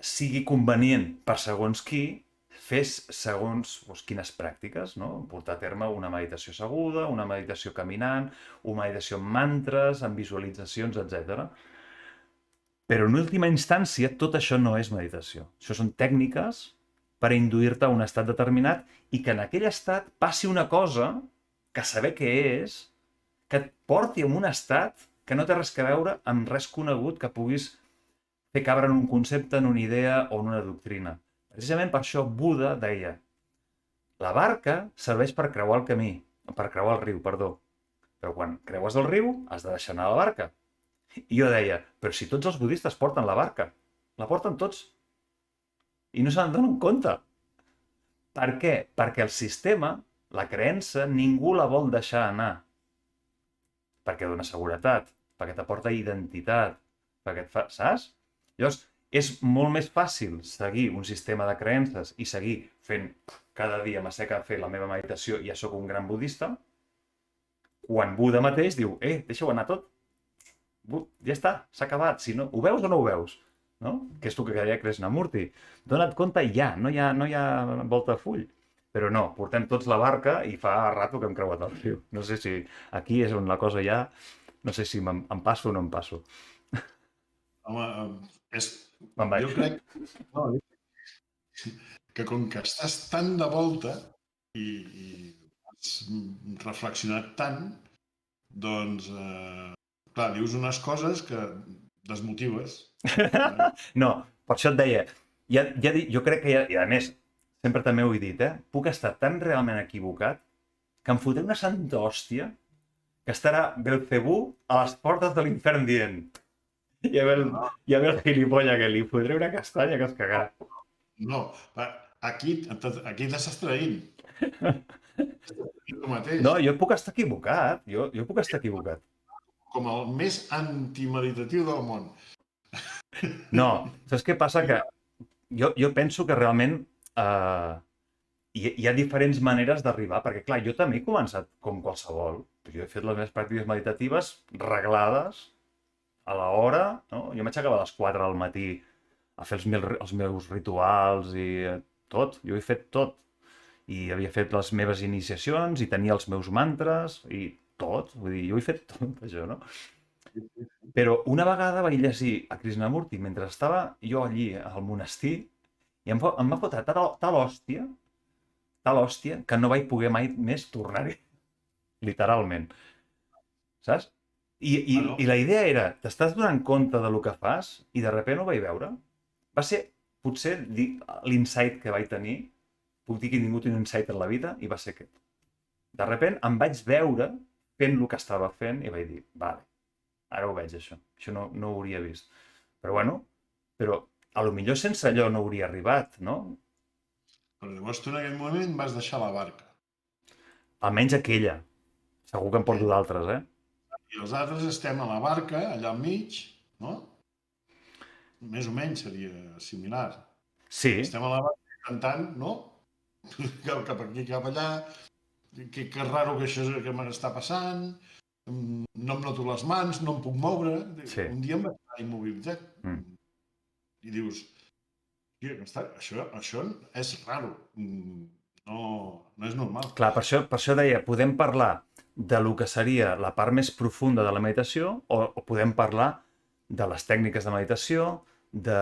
sigui convenient per segons qui fes segons quines pràctiques, no? Portar a terme una meditació asseguda, una meditació caminant, una meditació amb mantres, amb visualitzacions, etc. Però en última instància tot això no és meditació. Això són tècniques per induir-te a un estat determinat i que en aquell estat passi una cosa que saber què és, que et porti a un estat que no té res a veure amb res conegut que puguis fer cabre en un concepte, en una idea o en una doctrina. Precisament per això Buda deia la barca serveix per creuar el camí, per creuar el riu, perdó. Però quan creues el riu has de deixar anar la barca. I jo deia, però si tots els budistes porten la barca, la porten tots. I no se'n donen compte. Per què? Perquè el sistema, la creença, ningú la vol deixar anar. Perquè dona seguretat, perquè t'aporta identitat, perquè et fa... Saps? Llavors, és molt més fàcil seguir un sistema de creences i seguir fent cada dia m'asseca a fer la meva meditació i ja sóc un gran budista, quan Buda mateix diu, deixa-ho anar tot. Ja està, s'ha acabat. Si no, ho veus o no ho veus? No? Que és el que deia Krishnamurti. Dona't compte ja, no hi ha volta de full. Però no, portem tots la barca i fa rato que hem creuat el riu. No sé si aquí és on la cosa ja... No sé si em passo o no em passo. Home, jo crec que com que estàs tan de volta i has reflexionat tant, doncs, clar, dius unes coses que desmotives. No, per això et deia, jo crec que i a més, sempre també ho he dit, puc estar tan realment equivocat que em fotré una santa hòstia que estarà Belcebú a les portes de l'infern dient hi ha el gilipolla que li fotré una castanya que es cagarà. No, aquí t'estàs traint. No, jo puc estar equivocat, jo puc estar equivocat. Com el més antimeditatiu del món. No, saps què passa? Que jo penso que realment hi ha diferents maneres d'arribar, perquè clar, jo també he començat com qualsevol. Jo he fet les meves pràctiques meditatives reglades a l'hora, no? Jo m'aixecava a les 4 del matí a fer els meus rituals i tot. Jo he fet tot. I havia fet les meves iniciacions i tenia els meus mantres i tot. Vull dir, jo he fet tot això, no? Però una vegada vaig llegir a Krishnamurti mentre estava jo allí al monestir i em va fotre tal hòstia, que no vaig poder mai més tornar-hi, literalment, saps? I la idea era, t'estàs donant compte de lo que fas? I de sobte ho vaig veure. Va ser, potser, l'insight que vaig tenir, puc dir que he tingut un insight en la vida, i va ser aquest. De sobte em vaig veure fent el que estava fent i vaig dir, vale, ara ho veig, això. Això no ho hauria vist. Però bueno, a lo millor sense allò no hauria arribat, no? Però llavors tu en aquell moment vas deixar la barca. Almenys aquella. Segur que em porto Aquella. d'altres, eh? I els altres estem a la barca, allà al mig, no? Més o menys seria similar. Sí, Estem a la barca cantant, no? Cap aquí, cap allà. Que raro que això que m'està passant. No em noto les mans, no em puc moure. sí. Un dia em vaig quedar immobilitzat. Mm. I dius, això és raro. No és normal. Clar, per això deia, podem parlar de lo que seria la part més profunda de la meditació o podem parlar de les tècniques de meditació, de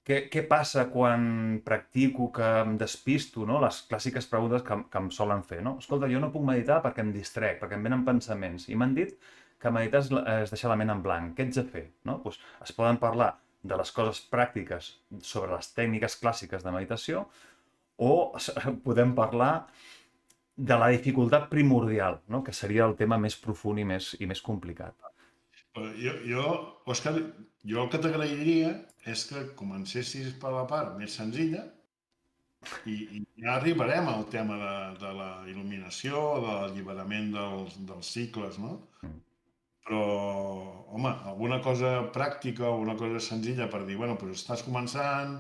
què passa quan practico que em despisto, no? Les clàssiques preguntes que em solen fer, no? Escolta, jo no puc meditar perquè em distrec, perquè em venen pensaments. I m'han dit que meditar és deixar la ment en blanc. Què ets de fer? No? Pues es poden parlar de les coses pràctiques sobre les tècniques clàssiques de meditació o podem parlar de la dificultat primordial, no? Que seria el tema més profund i més complicat. Òscar, jo el que t'agrairia és que comencessis per la part més senzilla i ja arribarem al tema de la il·luminació, de l'alliberament dels cicles, no? Però, home, alguna cosa pràctica o alguna cosa senzilla per dir, bueno, doncs estàs començant,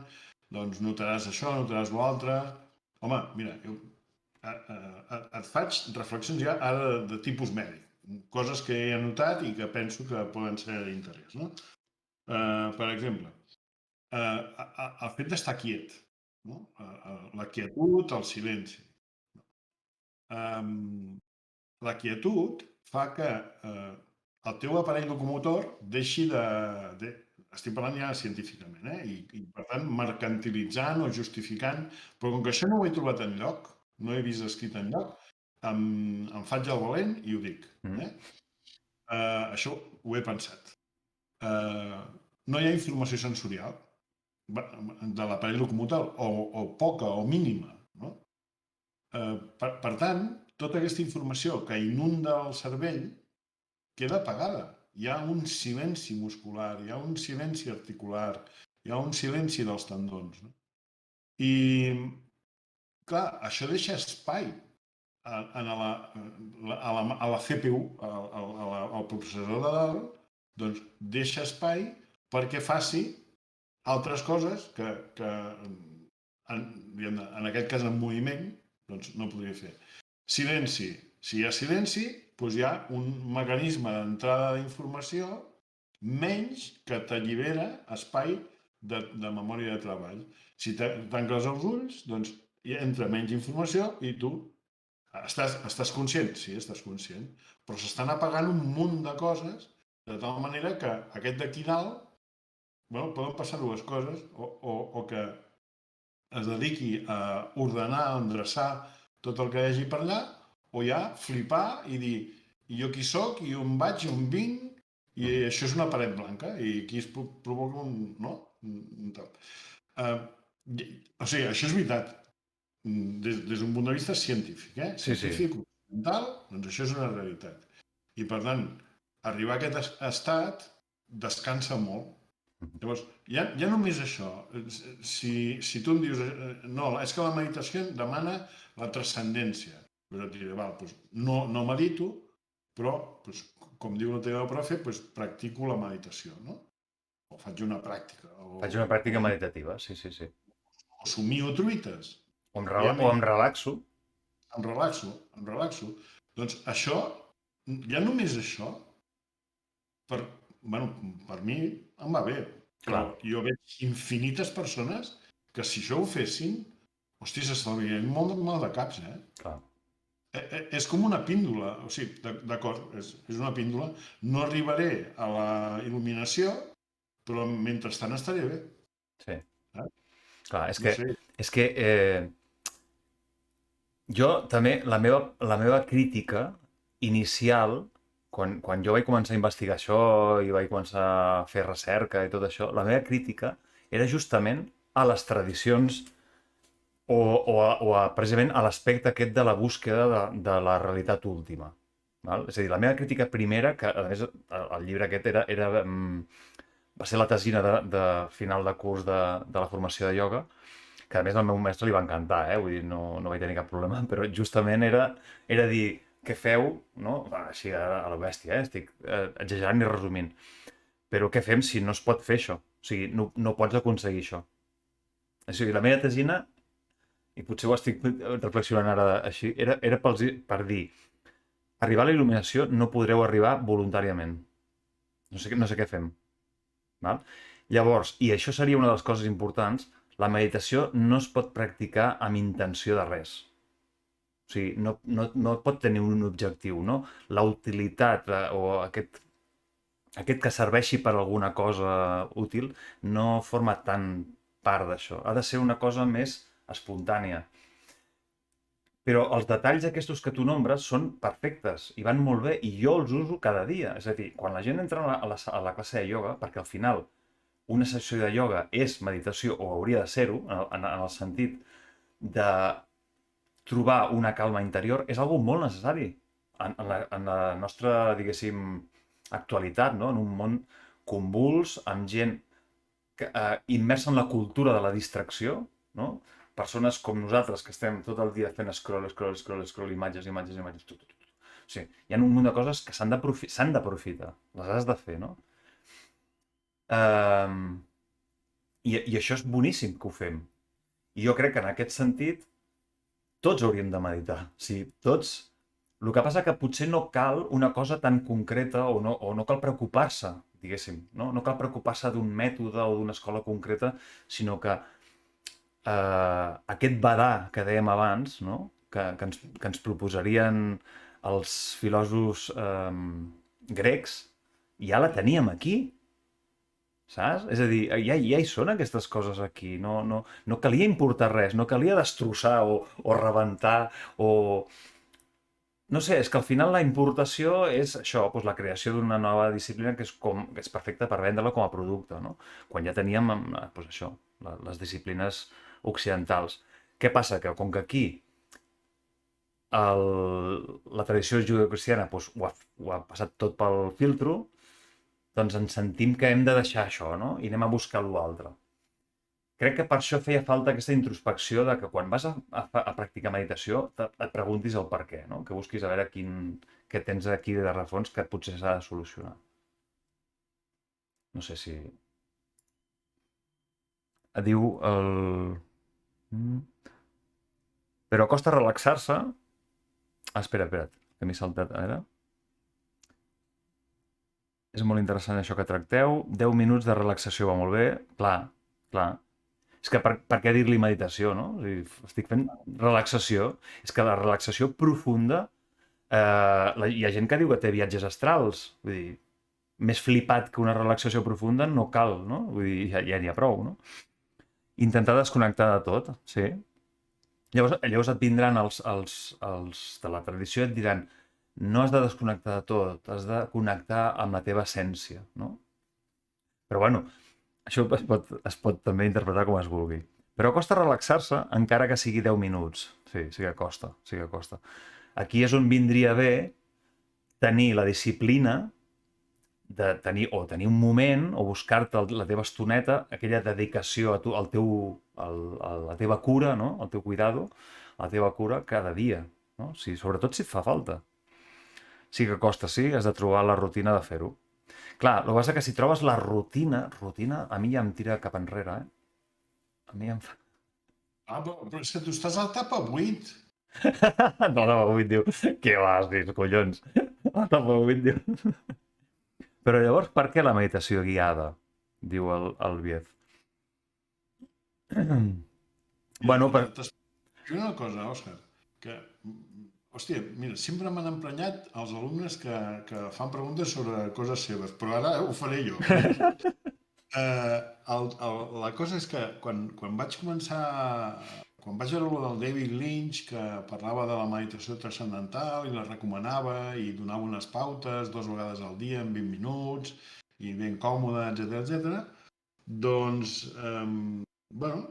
doncs notaràs això, notaràs l'altre. Home, mira, jo et faig reflexions ja ara de tipus mèdic, coses que he anotat i que penso que poden ser d'interès, no? Per exemple, el fet d'estar quiet, no? La quietud, el silenci. La quietud fa que el teu aparell locomotor deixi de... Estic parlant ja científicament, i per tant mercantilitzant o justificant, però com que això no ho he trobat enlloc, no he vist escrit enlloc, em faig el valent i ho dic. Això ho he pensat. No hi ha informació sensorial de l'aparell locomotor, o poca o mínima. No? Per tant, tota aquesta informació que inunda el cervell queda apagada. Hi ha un silenci muscular, hi ha un silenci articular, hi ha un silenci dels tendons. No? I, clar, això deixa espai a la CPU, al processador de dalt, doncs deixa espai perquè faci altres coses que en aquest cas en moviment, doncs no podria fer. Silenci. Si hi ha silenci, doncs hi ha un mecanisme d'entrada d'informació menys que t'allibera espai de memòria de treball. Si tanques els ulls, doncs hi entra menys informació i tu estàs conscient? Sí, estàs conscient. Però s'estan apagant un munt de coses de tal manera que aquest d'aquí dalt, bueno, poden passar dues coses, o que es dediqui a ordenar, a endreçar tot el que hi hagi per allà, o ja flipar i dir, i jo qui sóc, i on vaig, i on vinc, i això és una paret blanca, i aquí es provoca un... no? O sigui, això és veritat, des d'un punt de vista científic, científic, occidental, doncs això és una realitat. I per tant, arribar a aquest estat descansa molt. Llavors, ja només això. Si tu em dius, no, és que la meditació demana la transcendència. Però et diré, val, doncs no medito, però, doncs, com diu la teva profe, doncs practico la meditació, no? O faig una pràctica. Faig una pràctica meditativa, sí. O somio truites. O em relaxo. Em relaxo. Doncs això, ja només això, per mi em va bé. Però Clar, jo veig infinites persones que si això ho fessin, hosti, s'estalviarien molt de caps, eh? clar. És com una píndola, o sigui, d'acord, és una píndola. No arribaré a la il·luminació, però mentrestant estaré bé. Sí. Eh? Clar, No sé. és que jo també, la meva crítica inicial, quan jo vaig començar a investigar això i vaig començar a fer recerca i tot això, la meva crítica era justament a les tradicions precisament a l'aspecte aquest de la búsqueda de la realitat última. Val? És a dir, la meva crítica primera, que a més el llibre aquest va ser la tesina de final de curs de la formació de ioga, que a més al meu mestre li va encantar, vull dir, no vaig tenir cap problema, però justament era dir, què feu, no? Així a la bèstia, estic exagerant i resumint, però què fem si no es pot fer això? O sigui, no pots aconseguir això. O sigui, la meva tesina, i potser ho estic reflexionant ara així, era per dir, arribar a la il·luminació no podreu arribar voluntàriament. No sé què fem. Val? Llavors, i això seria una de les coses importants, la meditació no es pot practicar amb intenció de res. O sigui, no pot tenir un objectiu, no? La utilitat o aquest que serveixi per alguna cosa útil no forma tant part d'això. Ha de ser una cosa més espontània. Però els detalls aquests que tu nombres són perfectes i van molt bé i jo els uso cada dia. És a dir, quan la gent entra a la classe de ioga, perquè al final una sessió de ioga és meditació, o hauria de ser-ho, en el sentit de trobar una calma interior, és algo molt necessari en la nostra, diguéssim, actualitat, no? En un món convuls, amb gent immersa en la cultura de la distracció, no? Persones com nosaltres que estem tot el dia fent scroll, imatges, Sí, hi ha un munt de coses que s'han d'aprofitar, les has de fer, no? Um, i això és boníssim que ho fem. I jo crec que en aquest sentit tots hauríem de meditar. Sí, tots. El que passa que potser no cal una cosa tan concreta o no cal preocupar-se, diguéssim. No cal preocupar-se d'un mètode o d'una escola concreta, sinó que aquest badar que dèiem abans, no? que ens proposarien els filòsofs grecs, ja la teníem aquí, saps? És a dir, ja hi són aquestes coses aquí. No calia importar res, no calia destrossar o rebentar o... No sé, és que al final la importació és això, doncs la creació d'una nova disciplina que és perfecta per vendre-la com a producte, no? Quan ja teníem, doncs això, les disciplines occidentals. Què passa? Que com que aquí la tradició judeocristiana doncs, ho ha passat tot pel filtro, doncs ens sentim que hem de deixar això, no? I anem a buscar l'altre. Crec que per això feia falta aquesta introspecció de que quan vas a practicar meditació et preguntis el per què, no? Que busquis a veure què tens aquí de rerefons que potser s'ha de solucionar. No sé si... Diu el... Però costa relaxar-se... espera't, que m'he saltat. A veure... És molt interessant això que tracteu. 10 minuts de relaxació va molt bé. Clar. És que per què dir-li meditació, no? O sigui, estic fent relaxació. És que la relaxació profunda... hi ha gent que diu que té viatges astrals. Vull dir, més flipat que una relaxació profunda no cal, no? Vull dir, ja n'hi ha prou, no? Intentar desconnectar de tot, sí. Llavors et vindran els de la tradició i et diran no has de desconnectar de tot, has de connectar amb la teva essència, no? Però bueno, això es pot també interpretar com es vulgui. Però costa relaxar-se encara que sigui 10 minuts. Sí que costa, sí que costa. Aquí és on vindria bé tenir la disciplina de tenir un moment o buscar-te la teva estoneta, aquella dedicació a la teva cura, no? Al teu cuidado, a la teva cura cada dia, no? Sobretot si et fa falta. Sí que costa, sí, has de trobar la rutina de fer-ho. Clar, el que passa que si trobes la rutina, a mi ja em tira cap enrere, A mi em fa... Però és que tu estàs a l'etapa 8. No, avui diu, què vas dir, collons? La etapa 8 diu... Però llavors, per què la meditació guiada? diu el Biez. Mira, Bueno, t'explico una cosa, Òscar, que, hòstia, mira, sempre m'han emprenyat els alumnes que fan preguntes sobre coses seves, però ara ho faré jo. La cosa és que quan vaig començar, quan vaig veure el del David Lynch, que parlava de la meditació transcendental i la recomanava i donava unes pautes 2 vegades al dia en 20 minuts i ben còmode, etc, doncs, bueno,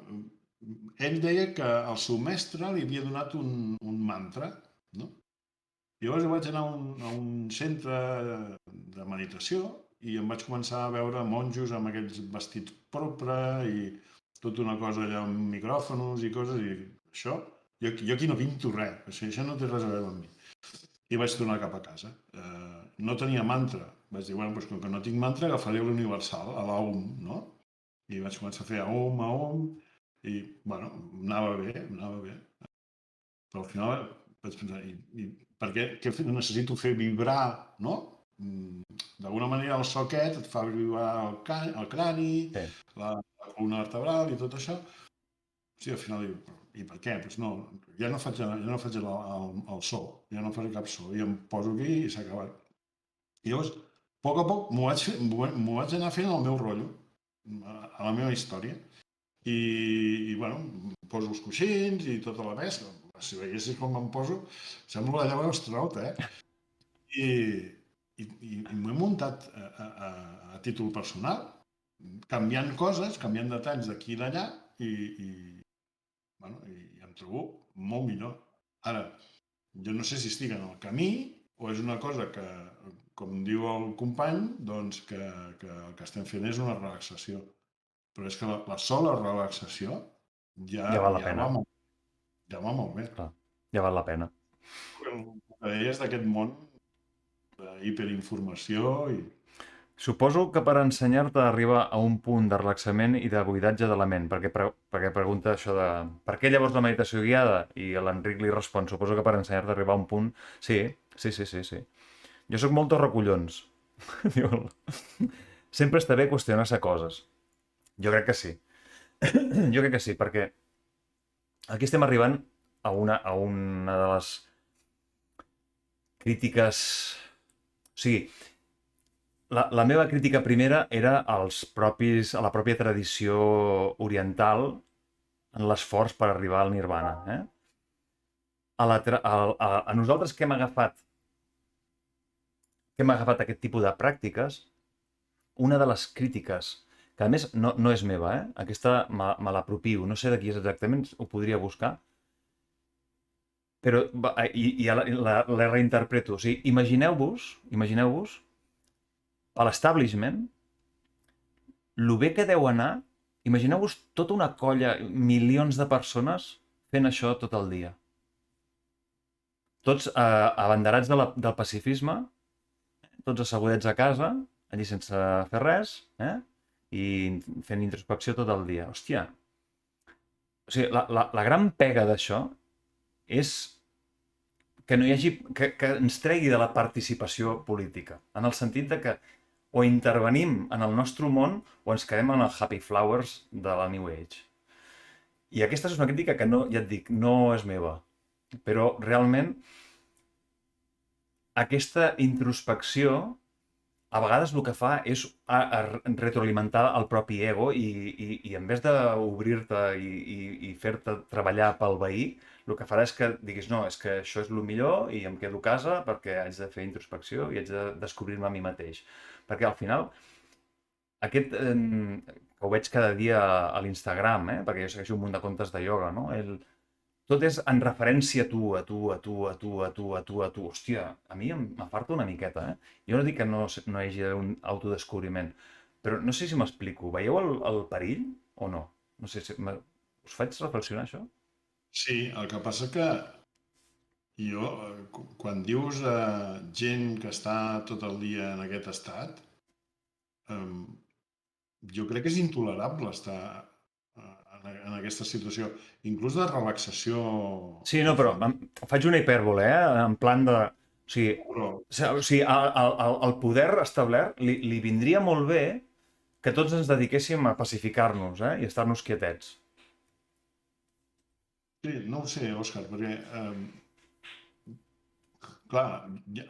ell deia que el seu mestre li havia donat un mantra, no? Llavors jo vaig anar a un centre de meditació i em vaig començar a veure monjos amb aquells vestits propre i tota una cosa allà amb micròfons i coses i això, jo aquí no pinto res, o sigui, això no té res a veure amb mi. I vaig tornar cap a casa. No tenia mantra. Vaig dir, bueno, doncs com que no tinc mantra, agafaré l'universal, a la OM, no? I vaig començar a fer a OM, i, bueno, anava bé. Però al final vaig pensar, i per què necessito fer vibrar, no? D'alguna manera el so aquest et fa vibrar el crani, sí. la columna vertebral i tot això. Sí, al final dic, i per què? Doncs no, ja no faig el so, ja no faré cap so, i em poso aquí i s'ha acabat. I llavors, a poc m'ho vaig anar fent al meu rotllo, a la meva història. I bueno, poso els coixins i tota la pesca. Si veiessis com em poso, sembla la llaura astronauta, I m'ho he muntat a títol personal, canviant coses, canviant detalls d'aquí i d'allà, bueno, i em trobo molt millor. Ara, jo no sé si estic en el camí o és una cosa que, com diu el company, doncs que el que estem fent és una relaxació. Però és que la sola relaxació ja Ja val la pena. va molt bé. Clar, ja val la pena. El que deies d'aquest món d'hiperinformació i... Suposo que per ensenyar-te a arribar a un punt de relaxament i de buidatge de la ment, perquè pregunta això de per què llavors la meditació guiada? I l'Enric li respon, suposo que per ensenyar-te a arribar a un punt... Sí. Jo sóc molt torracollons. Sempre està bé qüestionar-se coses. Jo crec que sí. Jo crec que sí, perquè aquí estem arribant a una de les crítiques... O sigui, la meva crítica primera era a la pròpia tradició oriental en l'esforç per arribar al nirvana. A nosaltres que hem agafat aquest tipus de pràctiques, una de les crítiques, que a més no és meva, aquesta me l'apropio, no sé de qui és exactament, ho podria buscar, però la reinterpreto. O sigui, imagineu-vos a l'establishment, el bé que deu anar, imagineu-vos tota una colla, milions de persones fent això tot el dia. Tots abanderats del pacifisme, tots assegudets a casa, allí sense fer res, i fent introspecció tot el dia. Hòstia! O sigui, la gran pega d'això és que no hi hagi... que ens tregui de la participació política, en el sentit de que o intervenim en el nostre món o ens quedem en el happy flowers de la New Age. I aquesta és una crítica que, no, ja et dic, no és meva. Però realment aquesta introspecció a vegades el que fa és retroalimentar el propi ego i en vez d'obrir-te i fer-te treballar pel veí, el que farà és que diguis, no, és que això és el millor i em quedo a casa perquè haig de fer introspecció i haig de descobrir-me a mi mateix. Perquè al final, aquest, que ho veig cada dia a l'Instagram, perquè jo segueixo un munt de comptes de ioga, no? Tot és en referència a tu. Hòstia, a mi m'afarta una miqueta, Jo no dic que no hi hagi un autodescobriment, però no sé si m'explico. Veieu el perill o no? No sé si... Us faig reflexionar, això? Sí, el que passa que jo, quan dius gent que està tot el dia en aquest estat, jo crec que és intolerable estar en aquesta situació, inclús de relaxació. Sí, no, però faig una hipèrbole, en plan de... O sigui, el poder establert li vindria molt bé que tots ens dediquéssim a pacificar-nos, i a estar-nos quietets. Sí, no ho sé, Òscar, perquè, clar,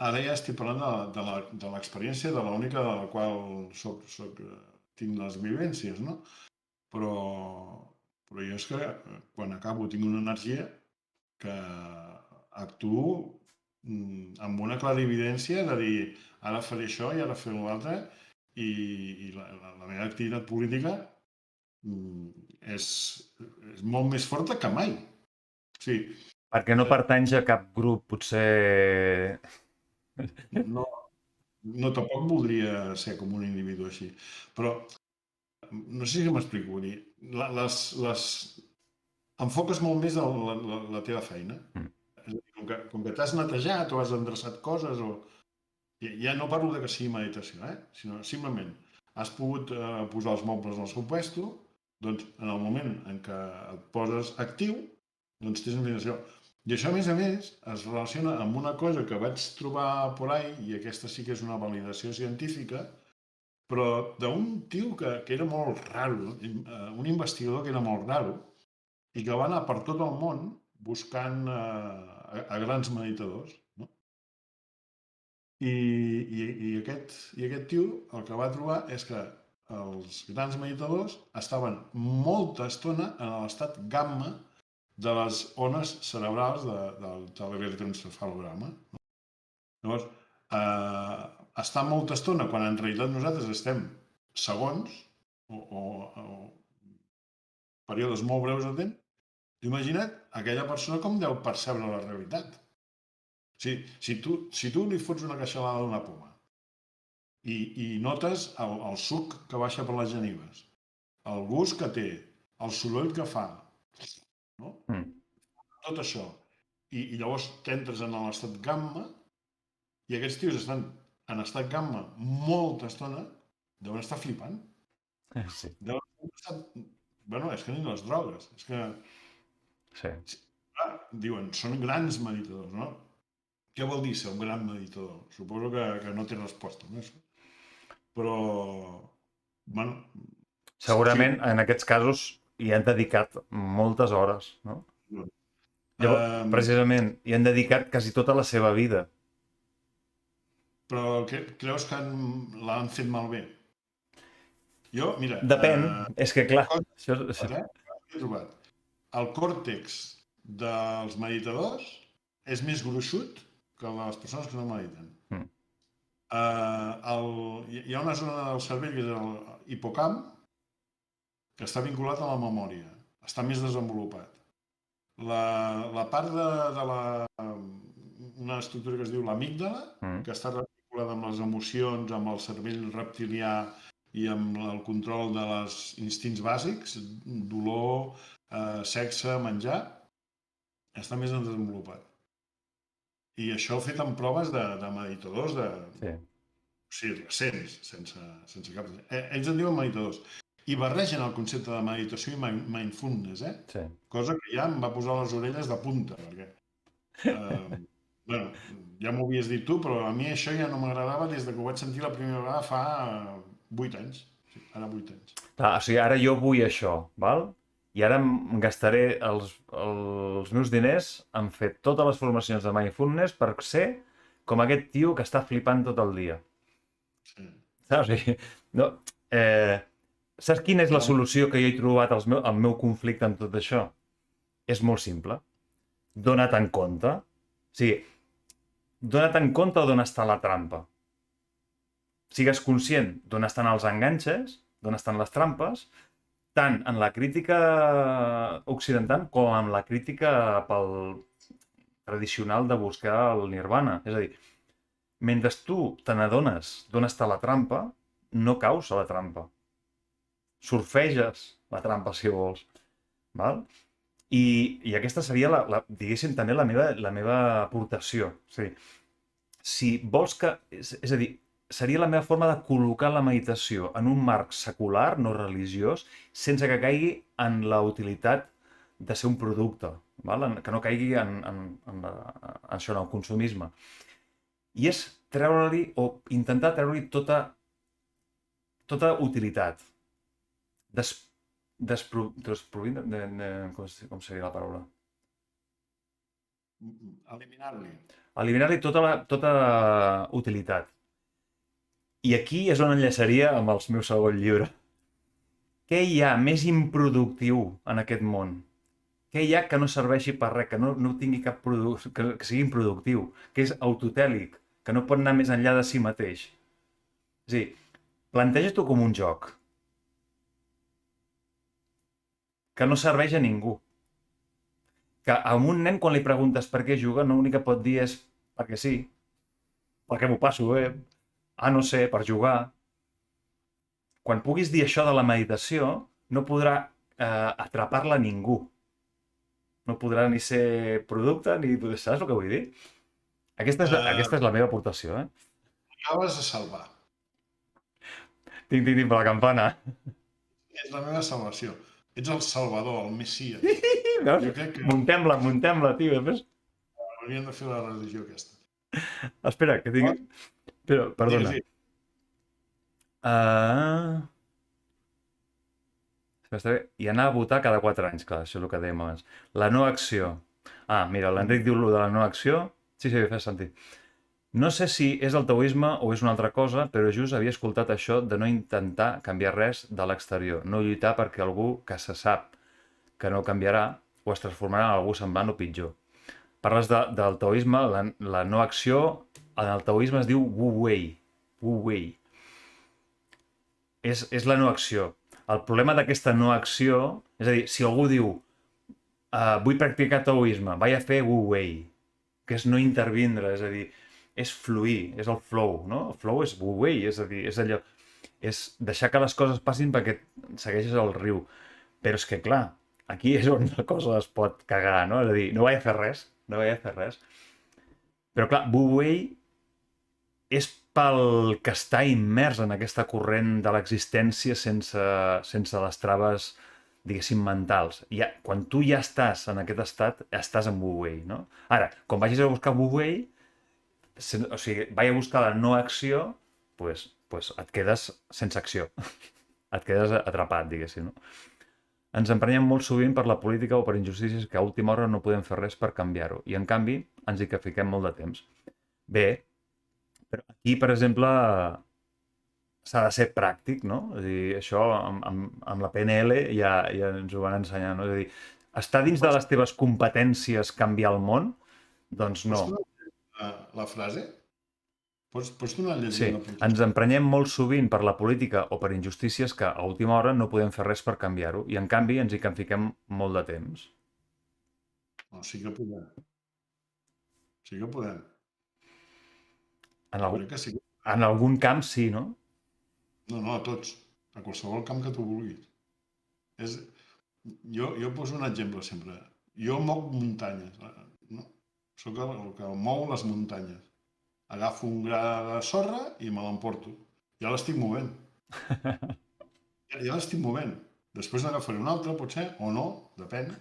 ara ja estic parlant de l'experiència de l'única de la qual tinc les vivències, no? Però, però jo és que quan acabo tinc una energia que actuo amb una clarividència de dir ara faré això i ara faré l'altre i la meva activitat política és molt més forta que mai. Sí, Perquè no pertanys a cap grup, potser... no, no tampoc voldria ser com un individu així, però no sé si m'explico, vull dir, enfoques molt més la teva feina. Mm. És a dir, com que t'has netejat o has endreçat coses, ja no parlo de que sigui meditació, sinó simplement has pogut posar els mobles al seu puesto, doncs en el moment en què et poses actiu, doncs tens meditació. I això, a més, es relaciona amb una cosa que vaig trobar por ahí, i aquesta sí que és una validació científica, però d'un tio que era molt raro, un investigador que era molt raro, i que va anar per tot el món buscant a grans meditadors. No? I aquest tio el que va trobar és que els grans meditadors estaven molta estona en l'estat gamma de les ones cerebrals del teleelectroencefalograma. Llavors, estar molta estona quan en realitat nosaltres estem segons o períodes molt breus de temps, imagina't aquella persona com deu percebre la realitat. Si tu li fots una queixalada d'una poma i notes el suc que baixa per les genives, el gust que té, el soroll que fa, no? Tot això, i llavors t'entres en l'estat gamma, i aquests tios estan en estat gamma molta estona, deuen estar flipant. Sí. Deuen estar... Bueno, és que ni les drogues, és que... Sí. Clar, diuen, són grans meditadors, no? Què vol dir ser un gran meditador? Suposo que no té resposta, no? Però, bueno... Sí, Segurament, en aquests casos, hi han dedicat moltes hores, no? Llavors, precisament, hi han dedicat quasi tota la seva vida. però creus que l'han fet malbé? Jo, mira... Depèn, és que clar... Això... He trobat. El còrtex dels meditadors és més gruixut que les persones que no mediten. Hi ha una zona del cervell que és el hipocamp que està vinculat a la memòria, està més desenvolupat. La part una estructura que es diu l'amígdala, que està vinculada amb les emocions, amb el cervell reptilià i amb el control dels instints bàsics, dolor, sexe, menjar, està més desenvolupat. I això fet amb proves de meditadors recents, sense cap... Ells en diuen meditadors. I barregen el concepte de meditació i mindfulness, Sí. Cosa que ja em va posar les orelles de punta, perquè... bueno, ja m'ho havies dit tu, però a mi això ja no m'agradava des que ho vaig sentir la primera vegada fa 8 anys. Sí, ara 8 anys. Clar, o sigui, ara jo vull això, val? I ara em gastaré els meus diners en fer totes les formacions de mindfulness per ser com aquest tio que està flipant tot el dia. Sí. Saps? O sigui, no, saps quina és la solució que jo he trobat al meu conflicte amb tot això? És molt simple. Dona't en compte. O sigui, dona't en compte o d'on està la trampa. Sigues conscient d'on estan els enganxes, d'on estan les trampes, tant en la crítica occidental com en la crítica pel tradicional de buscar el nirvana. És a dir, mentre tu te n'adones d'on està la trampa, no caus a la trampa. Surfeges la trampa, si vols. Val? I aquesta seria, diguéssim, també la meva aportació. És a dir, si vols que... És a dir, seria la meva forma de col·locar la meditació en un marc secular, no religiós, sense que caigui en la utilitat de ser un producte, val? Que no caigui en això, en el consumisme. I és treure-li, o intentar treure-li tota utilitat. desprovint com seria la paraula? Eliminar-li. Eliminar-li tota utilitat. I aquí és on enllaçaria amb el meu segon llibre. Què hi ha més improductiu en aquest món? Què hi ha que no serveixi per res, que no tingui cap que sigui improductiu, que és autotèlic, que no pot anar més enllà de si mateix? És a dir, planteja-t'ho com un joc que no serveix a ningú. Que a un nen, quan li preguntes per què juga, l'únic que pot dir és perquè sí, perquè m'ho passo bé, no sé, per jugar. Quan puguis dir això de la meditació, no podrà atrapar-la ningú. No podrà ni ser producte, ni... Saps el que vull dir? Aquesta és la meva aportació, Acabes de salvar. Tinc, tinc, tinc per la campana. És la meva salvació. Ets el salvador, el messies. Veus? Jo crec que Muntem-la, tio. Després... hauríem de fer la religió aquesta. Espera, que tinc... Però, perdona. Digues. I anar a votar cada 4 anys, clar, això és el que dèiem abans. La no acció. Mira, l'Enric diu lo de la no acció. Sí, fa sentit. No sé si és el taoisme o és una altra cosa, però just havia escoltat això de no intentar canviar res de l'exterior, no lluitar perquè algú que se sap que no canviarà o es transformarà en algú semblant o pitjor. Parles del taoisme, la no acció, en el taoisme es diu Wu Wei. Wu Wei. És la no acció. El problema d'aquesta no acció, és a dir, si algú diu vull practicar taoisme, vaig a fer Wu Wei, que és no intervindre, és a dir, és fluir, és el flow, no? El flow és Wu Wei, és a dir, és allò, és deixar que les coses passin perquè segueixes el riu. Però és que, clar, aquí és on la cosa es pot cagar, no? És a dir, no vaig a fer res, no vaig a fer res. Però, clar, Wu Wei és pel que està immers en aquesta corrent de l'existència sense les traves, diguéssim, mentals. Quan tu ja estàs en aquest estat, estàs en Wu Wei, no? Ara, quan vagis a buscar Wu Wei, o sigui, vaig a buscar la no acció, pues et quedes sense acció. Et quedes atrapat, diguéssim, no? Ens emprenyem molt sovint per la política o per injustícies que a última hora no podem fer res per canviar-ho. I, en canvi, ens hi que fiquem molt de temps. Bé, però aquí, per exemple, s'ha de ser pràctic, no? És a dir, això amb la PNL ja ens ho van ensenyar, no? És a dir, està dins de les teves competències canviar el món? Doncs no. Pots donar la frase? Pots donar el Sí, llegint la puntuació? ens emprenyem molt sovint per la política o per injustícies que a última hora no podem fer res per canviar-ho i, en canvi, ens hi fiquem molt de temps. No, sí que podem. Sí que podem. En, Que sí. en algun camp sí, no? No, a tots. A qualsevol camp que tu vulguis. Jo poso un exemple sempre. Jo moc muntanyes. No? Soc el que mou les muntanyes. Agafo un gra de sorra i me l'emporto. Ja l'estic movent. Ja l'estic movent. Després n'agafaré un altre, potser, o no, depèn.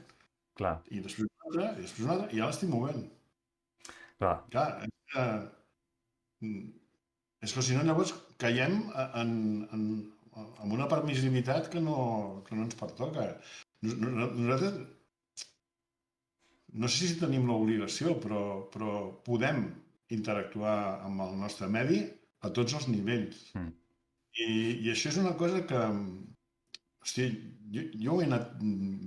Clar. I després un altre, i després un altre, i ja l'estic movent. Clar. És que si no, llavors caiem en una permissivitat que no ens pertoca. Nosaltres, no sé si tenim l'obligació, però podem interactuar amb el nostre medi a tots els nivells. I això és una cosa que, hosti, jo ho he anat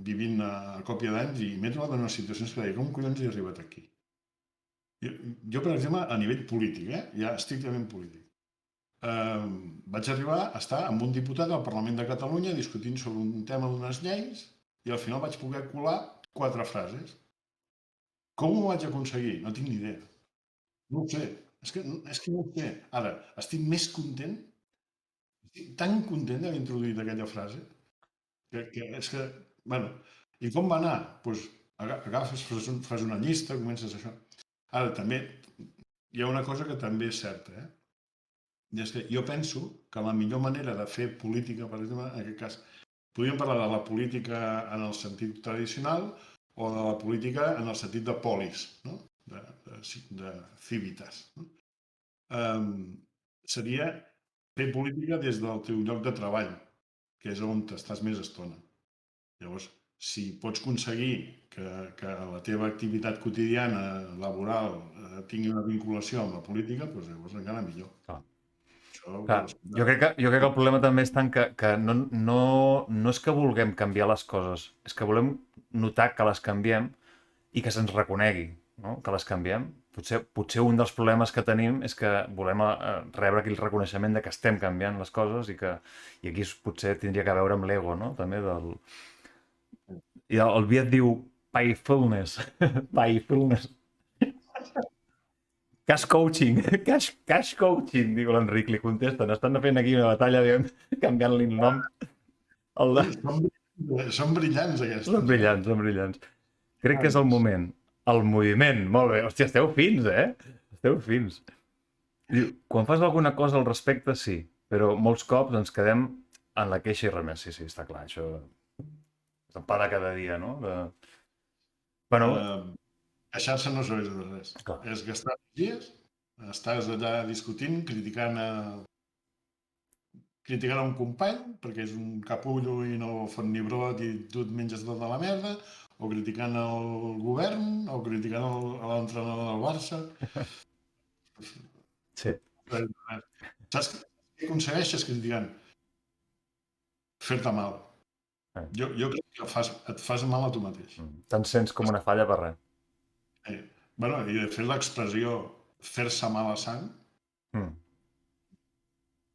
vivint a còpia d'anys i m'he trobat en unes situacions que deia, com collons he arribat aquí? Jo, per exemple, a nivell polític, ja estrictament polític, vaig arribar a estar amb un diputat al Parlament de Catalunya discutint sobre un tema d'unes lleis i al final vaig poder colar 4 frases. Com ho vaig aconseguir? No tinc ni idea. No ho sé. És que no ho sé. Ara, estic més content, estic tan content d'haver introduït aquella frase, que és que, bueno, i com va anar? Doncs agafes, fas una llista, comences això. Ara, també hi ha una cosa que també és certa, i és que jo penso que la millor manera de fer política, per exemple, en aquest cas, podríem parlar de la política en el sentit tradicional o de la política en el sentit de polis, no? de civitas. No? Seria fer política des del teu lloc de treball. que és on estàs més estona. Llavors, si pots aconseguir que la teva activitat quotidiana, laboral, tingui una vinculació amb la política, doncs llavors encara millor. Clar. Això ho Clar, jo crec que el problema també és tant que no és que vulguem canviar les coses, és que volem notar que les canviem i que se'ns reconegui, no? Que les canviem. Potser un dels problemes que tenim és que volem rebre aquell reconeixement de que estem canviant les coses i aquí potser tindria que veure amb l'ego, no? També del... I el Viet diu payfulness, payfulness. Cash coaching, cash coaching, diu l'Enric, li contesten. Estan fent aquí una batalla, diguem, canviant-li el nom. Són brillants, aquestes. Són brillants, són brillants. Crec que és el moment. El moviment, molt bé. Hòstia, esteu fins, eh? Esteu fins. Diu, quan fas alguna cosa al respecte, sí, però molts cops ens quedem en la queixa i res més. Sí, està clar, això és el pa de cada dia, no? Bueno, Queixar-se no serveix de res. clar. És gastar dies, estàs allà discutint, criticant un company perquè és un capullo i no fot ni brot i tu et menges tota la merda, o criticant el govern, o criticant l'entrenador del Barça. Sí. Saps què aconsegueixes criticant? Fer-te mal. Jo crec que et fas mal a tu mateix. Te'n sents com una falla per res. Bueno, i de fet l'expressió fer-se mal a sang,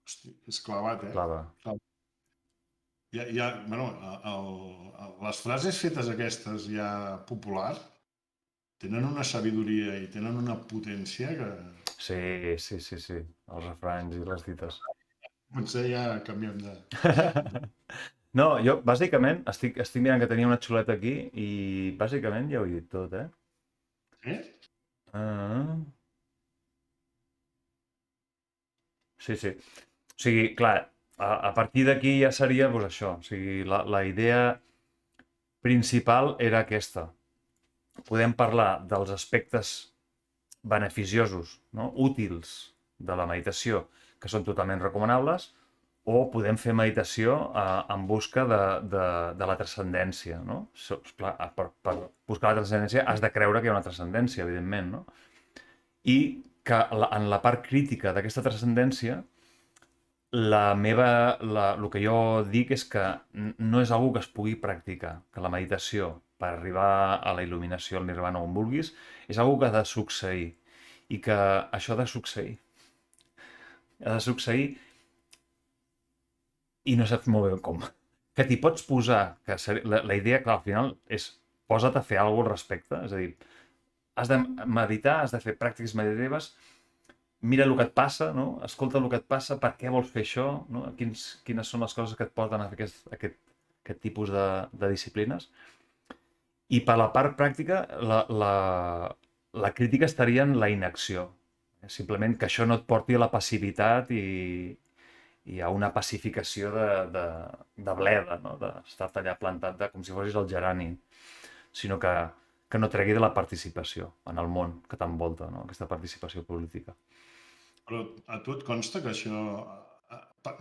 hosti, és clavat, eh? Clava. Bueno, les frases fetes aquestes ja populars tenen una sabidoria i tenen una potència que... Sí. Els refranys i les dites. Potser ja canviem de... No, jo bàsicament estic mirant que tenia una xuleta aquí i bàsicament ja ho he dit tot, eh? Sí. O sigui, clar, a partir d'aquí ja seria doncs això. O sigui, la idea principal era aquesta. Podem parlar dels aspectes beneficiosos, no? Útils de la meditació, que són totalment recomanables, o podem fer meditació en busca de la transcendència, no? Per buscar la transcendència has de creure que hi ha una transcendència, evidentment, no? I que en la part crítica d'aquesta transcendència, el que jo dic és que no és una que es pugui practicar, que la meditació per arribar a la il·luminació, al nirvana, on vulguis, és una que ha de succeir. I que això ha de succeir. Ha de succeir i no saps molt bé com. Que t'hi pots posar, que la idea, clar, al final, és posa't a fer alguna cosa al respecte, és a dir, has de meditar, has de fer pràctiques meditatives, mira el que et passa, no? Escolta el que et passa, per què vols fer això, no? Quines són les coses que et porten a fer aquest tipus de disciplines. I per la part pràctica, la crítica estaria en la inacció. Simplement que això no et porti a la passivitat i a una pacificació de bleda, no? D'estar-te allà plantat com si fossis el gerani, sinó que no tregui de la participació en el món que t'envolta, no? Aquesta participació política. Però a tu et consta que això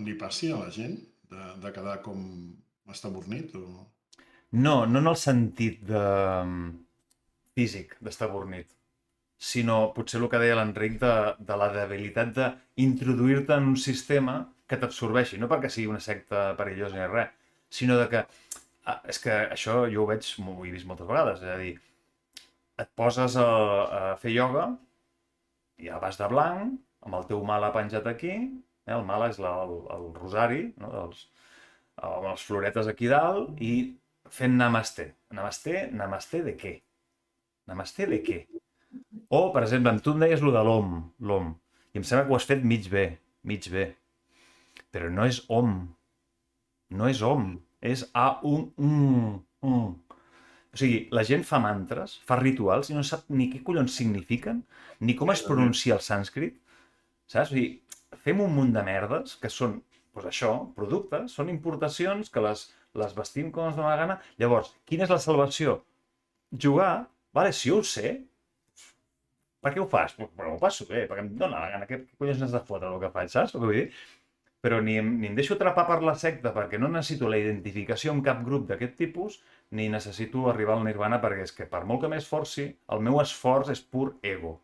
li passi a la gent, de quedar com estabornit? No en el sentit físic d'estabornit, sinó potser el que deia l'Enric de la debilitat d'introduir-te en un sistema que t'absorbeixi, no perquè sigui una secta perillosa ni res, sinó que és que això jo ho he vist moltes vegades, és a dir, et poses a fer ioga, ja vas de blanc, amb el teu mala penjat aquí, el mala és el rosari, no? Amb les floretes aquí dalt, i fent namasté. Namasté de què? Namasté de què? O, per exemple, tu em deies el de l'om, i em sembla que ho has fet mig bé. Però no és om. No és om. És a-un. O sigui, la gent fa mantres, fa rituals, i no sap ni què collons signifiquen, ni com es pronuncia el sànscrit, saps? O sigui, fem un munt de merdes que són, doncs això, productes, són importacions que les vestim com ens dóna la gana. Llavors, quina és la salvació? Jugar, vale, si jo ho sé, per què ho fas? Però ho passo bé, perquè em dóna la gana, què collons n'has de fotre el que faig, saps? El que vull dir? però ni em deixo atrapar per la secta perquè no necessito la identificació amb cap grup d'aquest tipus, ni necessito arribar al nirvana perquè és que per molt que m'esforci, el meu esforç és pur ego.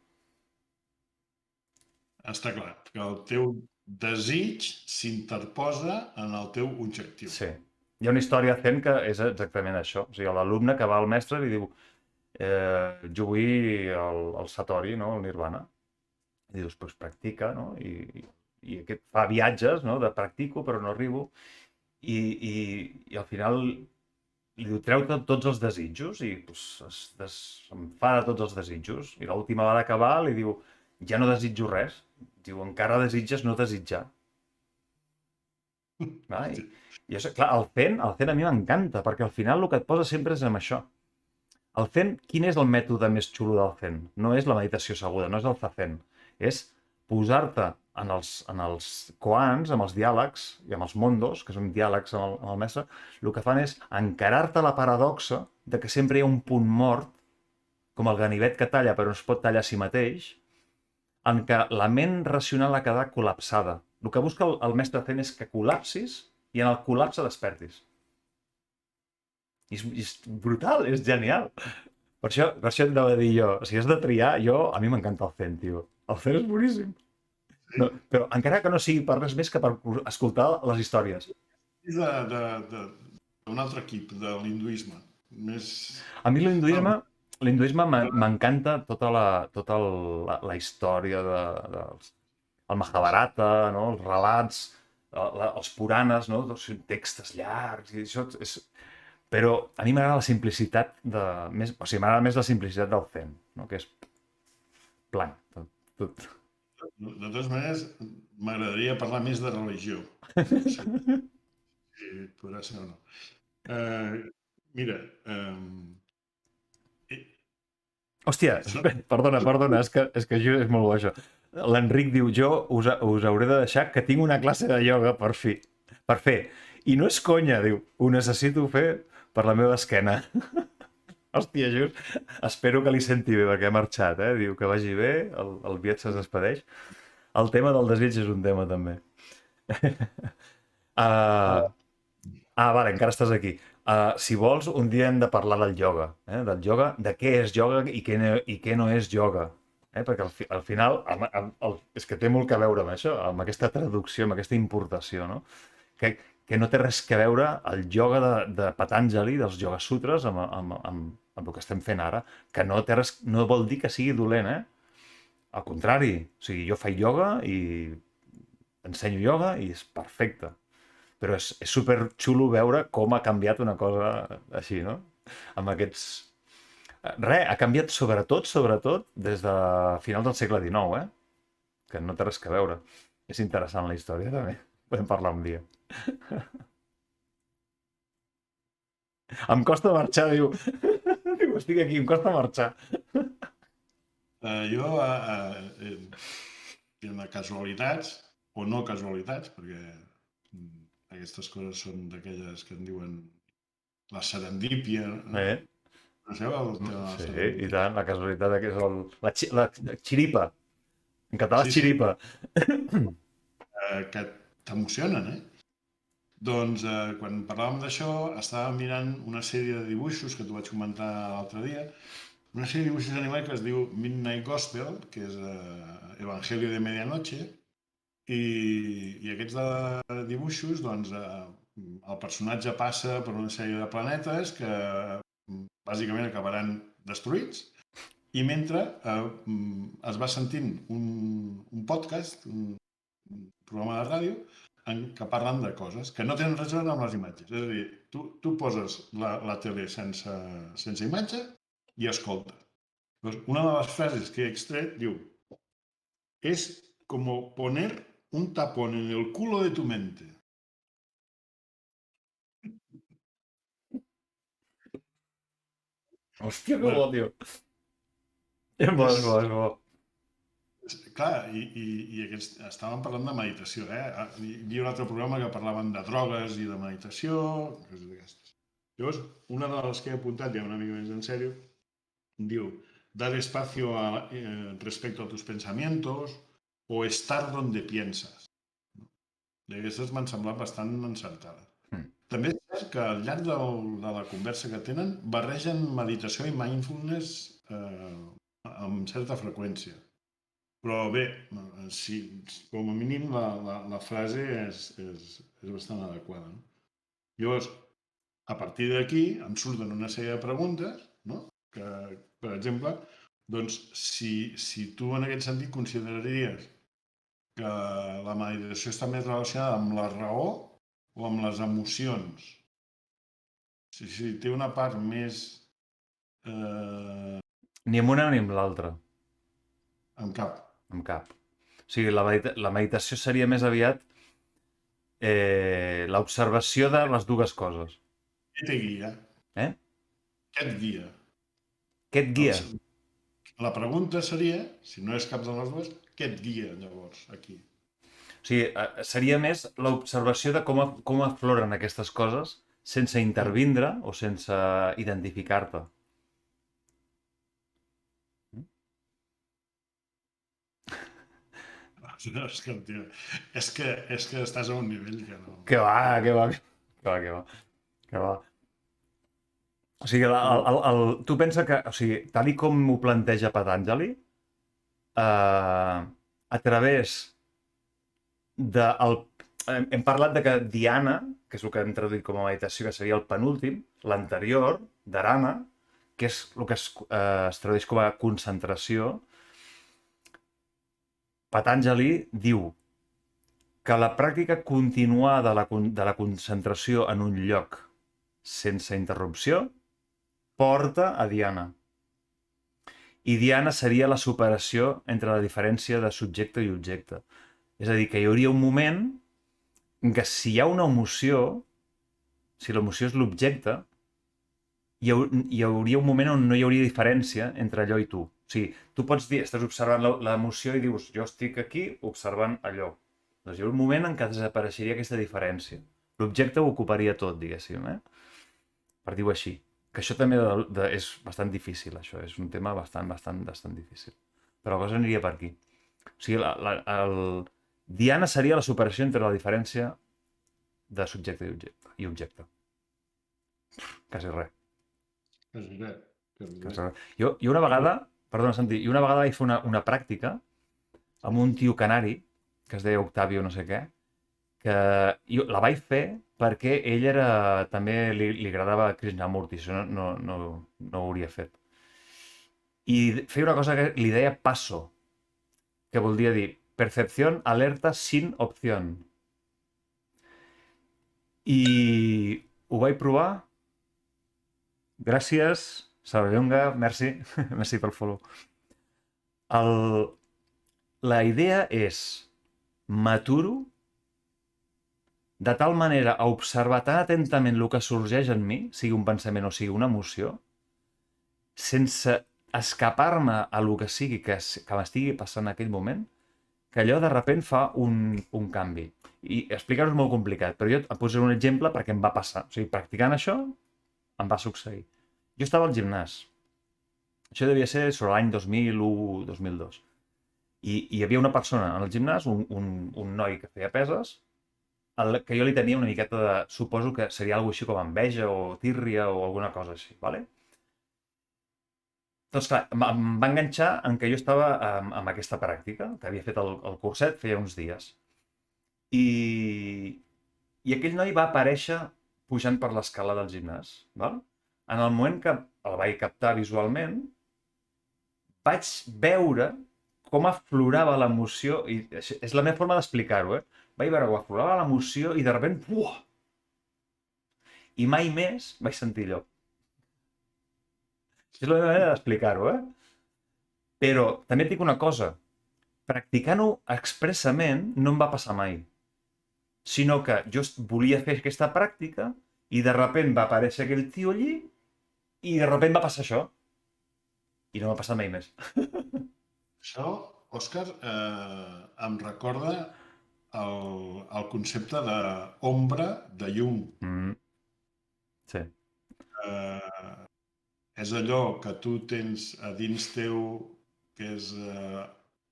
Està clar, que el teu desig s'interposa en el teu objectiu. Sí. Hi ha una història Zen que és exactament això. O sigui, l'alumne que va al mestre i li diu jo vull el Satori, no? El nirvana. I dius, doncs practica, no? I aquest fa viatges, no? De practico però no arribo. I al final li diu, treu-te tots els desitjos i se'n fa de tots els desitjos. I l'última vegada que va li diu, ja no desitjo res. Diu, encara desitges no desitjar. Ah, i això, clar, el Zen a mi m'encanta, perquè al final el que et posa sempre és amb això. El Zen, quin és el mètode més xulo del Zen? No és la meditació seguda, no és el Zazen. És posar-te en els koans, amb els diàlegs i amb els mondos, que són diàlegs amb el mestre, el que fan és encarar-te la paradoxa de que sempre hi ha un punt mort, com el ganivet que talla però no es pot tallar a si mateix, en què la ment racional ha quedat col·lapsada. El que busca el mestre Zen és que col·lapsis i en el col·lapse despertis. I és brutal, és genial. Per això et anava a dir jo, si has de triar, a mi m'encanta el Zen, tio. El Zen és boníssim. No, però encara que no sigui per res més que per escoltar les històries. És d'un altre equip, de l'hinduisme. A mi l'hinduisme m'encanta tota la història el Mahabharata, no? Els relats, els Puranes, no? Són textos llargs i això és... Però a mi m'agrada la simplicitat o sigui, m'agrada més la simplicitat del Zen, no? Que és blanc, tot. De totes maneres, m'agradaria parlar més de religió. Si podrà ser o no. Mira... Hòstia, perdona, és que és molt bo això. L'Enric diu, jo us hauré de deixar que tinc una classe de ioga per fer. I no és conya, diu, ho necessito fer per la meva esquena. Hòstia, just, espero que li senti bé perquè ha marxat, Diu que vagi bé, el viatge es despedeix. El tema del desig és un tema, també. Vale, encara estàs aquí. Si vols, un dia hem de parlar del ioga, del ioga, de què és ioga i què no és ioga. Perquè al final és que té molt que veure amb això, amb aquesta traducció, amb aquesta importació, no? Que no té res que veure el ioga de Patanjali, dels Yoga Sutras, amb el que estem fent ara, que no vol dir que sigui dolent, Al contrari, o sigui, jo faig ioga i ensenyo ioga i és perfecte. Però és super xulo veure com ha canviat una cosa així, no? Amb aquests... ha canviat sobretot, des de finals del segle XIX, Que no té res que veure. És interessant la història, també. Podem parlar un dia. Em costa marxar, diu. Diu, estic aquí, em costa marxar. Jo, hi ha casualitats, o no casualitats, perquè aquestes coses són d'aquelles que en diuen la serendípia. No sabeu el tema de la serendípia? Sí, i tant, la casualitat que és la xiripa. En català és xiripa. Que t'emocionen, Doncs, quan parlàvem d'això, estàvem mirant una sèrie de dibuixos que t'ho vaig comentar l'altre dia, una sèrie de dibuixos animats que es diu Midnight Gospel, que és Evangelio de Medianoche, i aquests dibuixos, doncs, el personatge passa per una sèrie de planetes que bàsicament acabaran destruïts, i mentre es va sentint un podcast, un programa de ràdio, en què parlen de coses que no tenen res a veure amb les imatges. És a dir, tu poses la tele sense imatge i escolta. Doncs una de les frases que he extret diu: és com poner un tapón en el culo de tu mente. Hòstia, que bo, tio. És bo. Clar, i estàvem parlant de meditació, Hi havia un altre programa que parlaven de drogues i de meditació, coses d'aquestes. Llavors, una de les que he apuntat, ja una mica més en sèrio, diu, dar espacio respecto a tus pensamientos o estar donde piensas. I aquestes m'han semblat bastant encertades. Mm. També és cert que al llarg de la conversa que tenen barregen meditació i mindfulness amb certa freqüència. Però bé, sí, com a mínim la frase és bastant adequada. No? Llavors, a partir d'aquí em surten una sèrie de preguntes, no? Que, per exemple, doncs, si tu en aquest sentit consideraries que la meditació està més relacionada amb la raó o amb les emocions. Si té una part més Ni amb una ni amb l'altra, en cap. amb cap. O sigui, la meditació seria més aviat l'observació de les dues coses. Què te guia? Eh? Què et guia? Què et guia? La pregunta seria, si no és cap de les dues, què et guia llavors aquí? O sigui, seria més l'observació de com afloren aquestes coses sense intervindre o sense identificar-te. No, és que estàs a un nivell que no... Que va, que va, que va, que va, que va. O sigui, tu pensa que, o sigui, tal i com ho planteja Patanjali, a través de... hem parlat de que Dhyana, que és el que hem traduït com a meditació, que seria el penúltim, l'anterior, Dharana, que és el que es tradueix com a concentració, Patanjali diu que la pràctica continuada de la concentració en un lloc sense interrupció porta a Dhyana. I Dhyana seria la superació entre la diferència de subjecte i objecte. És a dir, que hi hauria un moment en què si hi ha una emoció, si l'emoció és l'objecte, hi hauria un moment on no hi hauria diferència entre allò i tu. O sigui, tu pots dir, estàs observant l'emoció i dius, jo estic aquí observant allò. Doncs hi ha un moment en què desapareixeria aquesta diferència. L'objecte ho ocuparia tot, diguéssim, per dir-ho així. Que això també és bastant difícil, això. És un tema bastant difícil. Però la cosa aniria per aquí. O sigui, Dhyana seria la superació entre la diferència de subjecte i objecte. Quasi res. Quasi res. Quasi res. Jo una vegada, perdona, Santi, una vegada vaig fer una pràctica amb un tio canari, que es deia Octavio no sé què, que jo la vaig fer perquè ell també li agradava Krishnamurti, això no ho hauria fet. I feia una cosa que li deia passo, que volia dir percepción alerta sin opción. I ho vaig provar. Gràcies, Sarallonga, merci, merci pel follow. La idea és m'aturo de tal manera a observar tan atentament el que sorgeix en mi, sigui un pensament o sigui una emoció, sense escapar-me a lo que sigui que m'estigui passant en aquell moment, que allò de sobte fa un canvi. I explicar-ho és molt complicat, però jo et posaré un exemple perquè em va passar. O sigui, practicant això, em va succeir. Jo estava al gimnàs. Això devia ser sobre l'any 2001-2002. I hi havia una persona en el gimnàs, un noi que feia peses, que jo li tenia una miqueta de... Suposo que seria alguna així com enveja o tírria o alguna cosa així, ¿vale? Doncs clar, em va enganxar en què jo estava amb aquesta pràctica, que havia fet el curset feia uns dies. I aquell noi va aparèixer pujant per l'escala del gimnàs, val? En el moment que el vaig captar visualment, vaig veure com aflorava l'emoció, i és la meva forma d'explicar-ho, vaig veure com aflorava l'emoció i de sobte, uah! I mai més vaig sentir allò. És la meva manera d'explicar-ho, Però també et dic una cosa, practicant-ho expressament no em va passar mai. Sinó que jo volia fer aquesta pràctica i de sobte va aparèixer aquell tio allí i de sobte va passar això. I no m'ha passat mai més. Això, Òscar, em recorda el concepte d'ombra de llum. Sí. És allò que tu tens a dins teu que és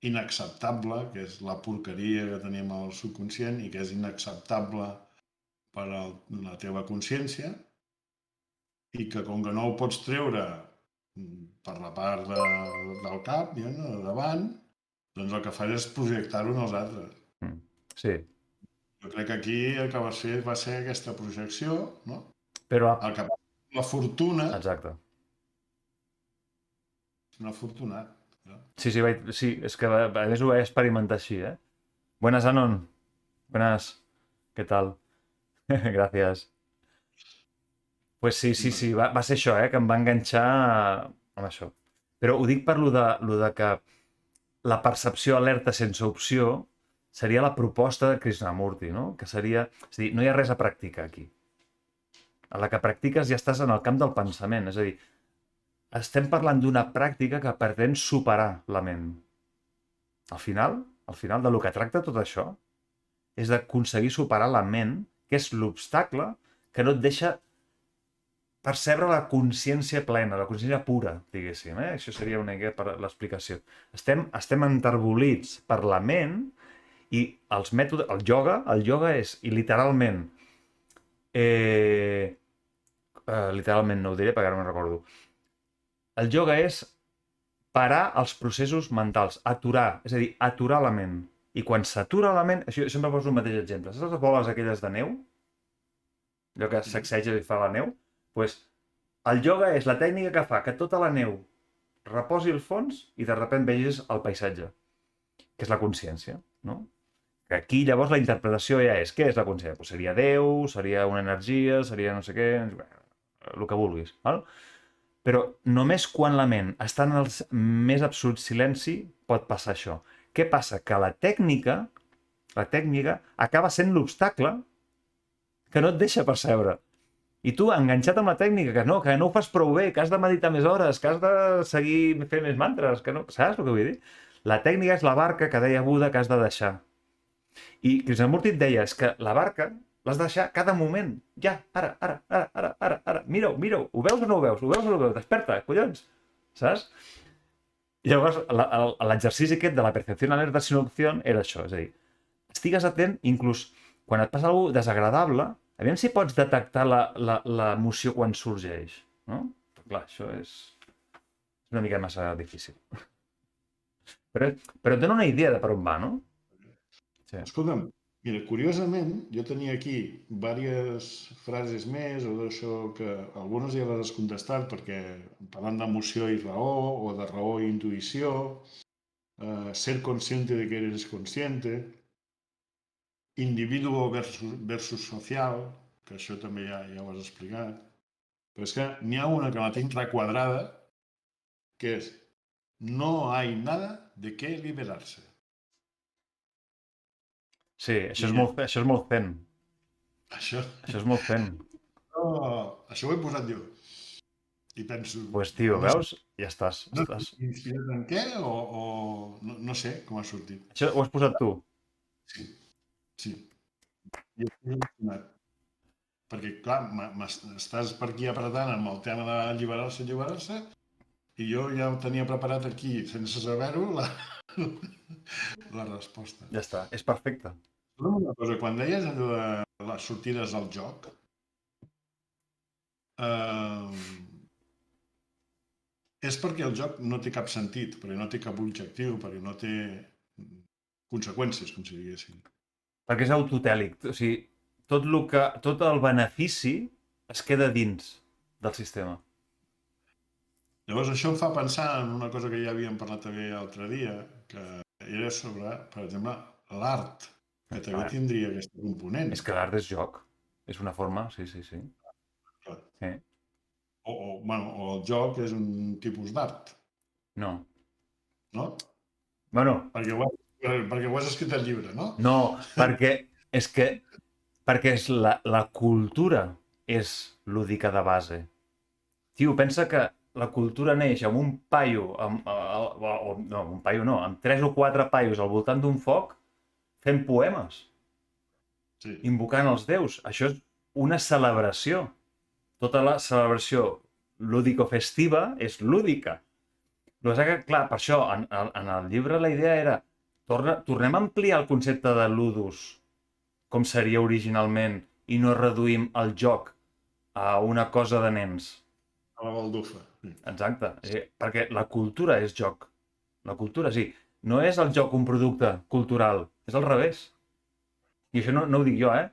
inacceptable, que és la porqueria que tenim al subconscient i que és inacceptable per a la teva consciència, i que com que no ho pots treure per la part del cap, de davant, doncs el que fas és projectar-ho en els altres. Sí. Jo crec que aquí el que va ser aquesta projecció, no? Però... El que passa la fortuna... Exacte. És un afortunat. No? Sí, és que a més ho vaig experimentar així, eh? Buenas, Anon. Buenas. ¿Qué tal? Gràcies. Pues sí, va ser això, que em va enganxar amb això. Però ho dic per lo de que la percepció alerta sense opció seria la proposta de Krishnamurti, no? Que seria... És a dir, no hi ha res a practicar aquí. A la que practiques ja estàs en el camp del pensament. És a dir, estem parlant d'una pràctica que pretén superar la ment. Al final de lo que tracta tot això és d'aconseguir superar la ment, que és l'obstacle que no et deixa percebre la consciència plena, la consciència pura, diguéssim. Això seria una mica per l'explicació. Estem enterbolits per la ment i els mètodes... El yoga és, i literalment, literalment no ho diré perquè ara no recordo. El yoga és parar els processos mentals, aturar, és a dir, aturar la ment. I quan s'atura la ment... Això sempre poso el mateix exemple. Saps les boles aquelles de neu? Allò que sacseja i fa la neu? Doncs el yoga és la tècnica que fa que tota la neu reposi al fons i de sobte vegis el paisatge, que és la consciència, no? Que aquí llavors la interpretació ja és, què és la consciència? Pues seria Déu, seria una energia, seria no sé què, el que vulguis, val? Però només quan la ment està en el més absolut silenci pot passar això. Què passa? Que la tècnica acaba sent l'obstacle que no et deixa percebre. I tu, enganxat amb la tècnica, que no ho fas prou bé, que has de meditar més hores, que has de seguir fent més mantres, que no... Saps el que vull dir? La tècnica és la barca que deia Buda que has de deixar. I Krishnamurti et deia, és que la barca l'has de deixar cada moment. Ja, ara. Mira-ho. Ho veus o no ho veus? Ho veus o no ho veus? Desperta, collons. Saps? I llavors, l'exercici aquest de la percepció alerta sin opció era això, és a dir, estigues atent, inclús quan et passa alguna cosa desagradable, aviam si pots detectar l'emoció quan sorgeix, no? Però clar, això és una mica massa difícil. Però et dona una idea de per on va, no? Sí. Escolta'm, mira, curiosament, jo tenia aquí diverses frases més, o d'això que algunes ja les has contestat, perquè parlant d'emoció i raó, o de raó i intuïció, ser consciente de que eres consciente, individuo versus social, que això també ja ho has explicat, però és que n'hi ha una que la tinc requadrada, que és no hay nada de què liberar-se. Sí, això és molt zen. Això és molt zen. Això ho he posat jo. I penso... Pues, tio, veus? Ja estàs. Inspirat en què? O no sé com ha sortit. Això ho has posat tu? Sí. I estic emocionat. Perquè, clar, estàs per aquí apretant amb el tema d'alliberar-se, i jo ja ho tenia preparat aquí, sense saber-ho, la resposta. Ja està, és perfecte. Una cosa, quan deies allò de les sortides al joc, és perquè el joc no té cap sentit, perquè no té cap objectiu, perquè no té conseqüències, com si diguéssim. Perquè és autotèlic, o sigui, tot el benefici es queda dins del sistema. Llavors això em fa pensar en una cosa que ja havíem parlat també l'altre dia, que era sobre, per exemple, l'art, que també tindria aquest component. És que l'art és joc, és una forma, sí. Clar. Sí. O el joc és un tipus d'art. No? Bueno. Perquè ho has escrit al llibre, no? No, perquè és la cultura és lúdica de base. Tio, pensa que la cultura neix amb un paio, amb 3 o 4 paios al voltant d'un foc fent poemes, invocant els déus. Això és una celebració. Tota la celebració lúdico-festiva és lúdica. El que passa que, clar, per això, en el llibre la idea era tornem a ampliar el concepte de ludus com seria originalment i no reduïm el joc a una cosa de nens. A la baldufa. Sí. Exacte. Perquè la cultura és joc. La cultura, sí. No és el joc un producte cultural, és al revés. I això no ho dic jo, eh?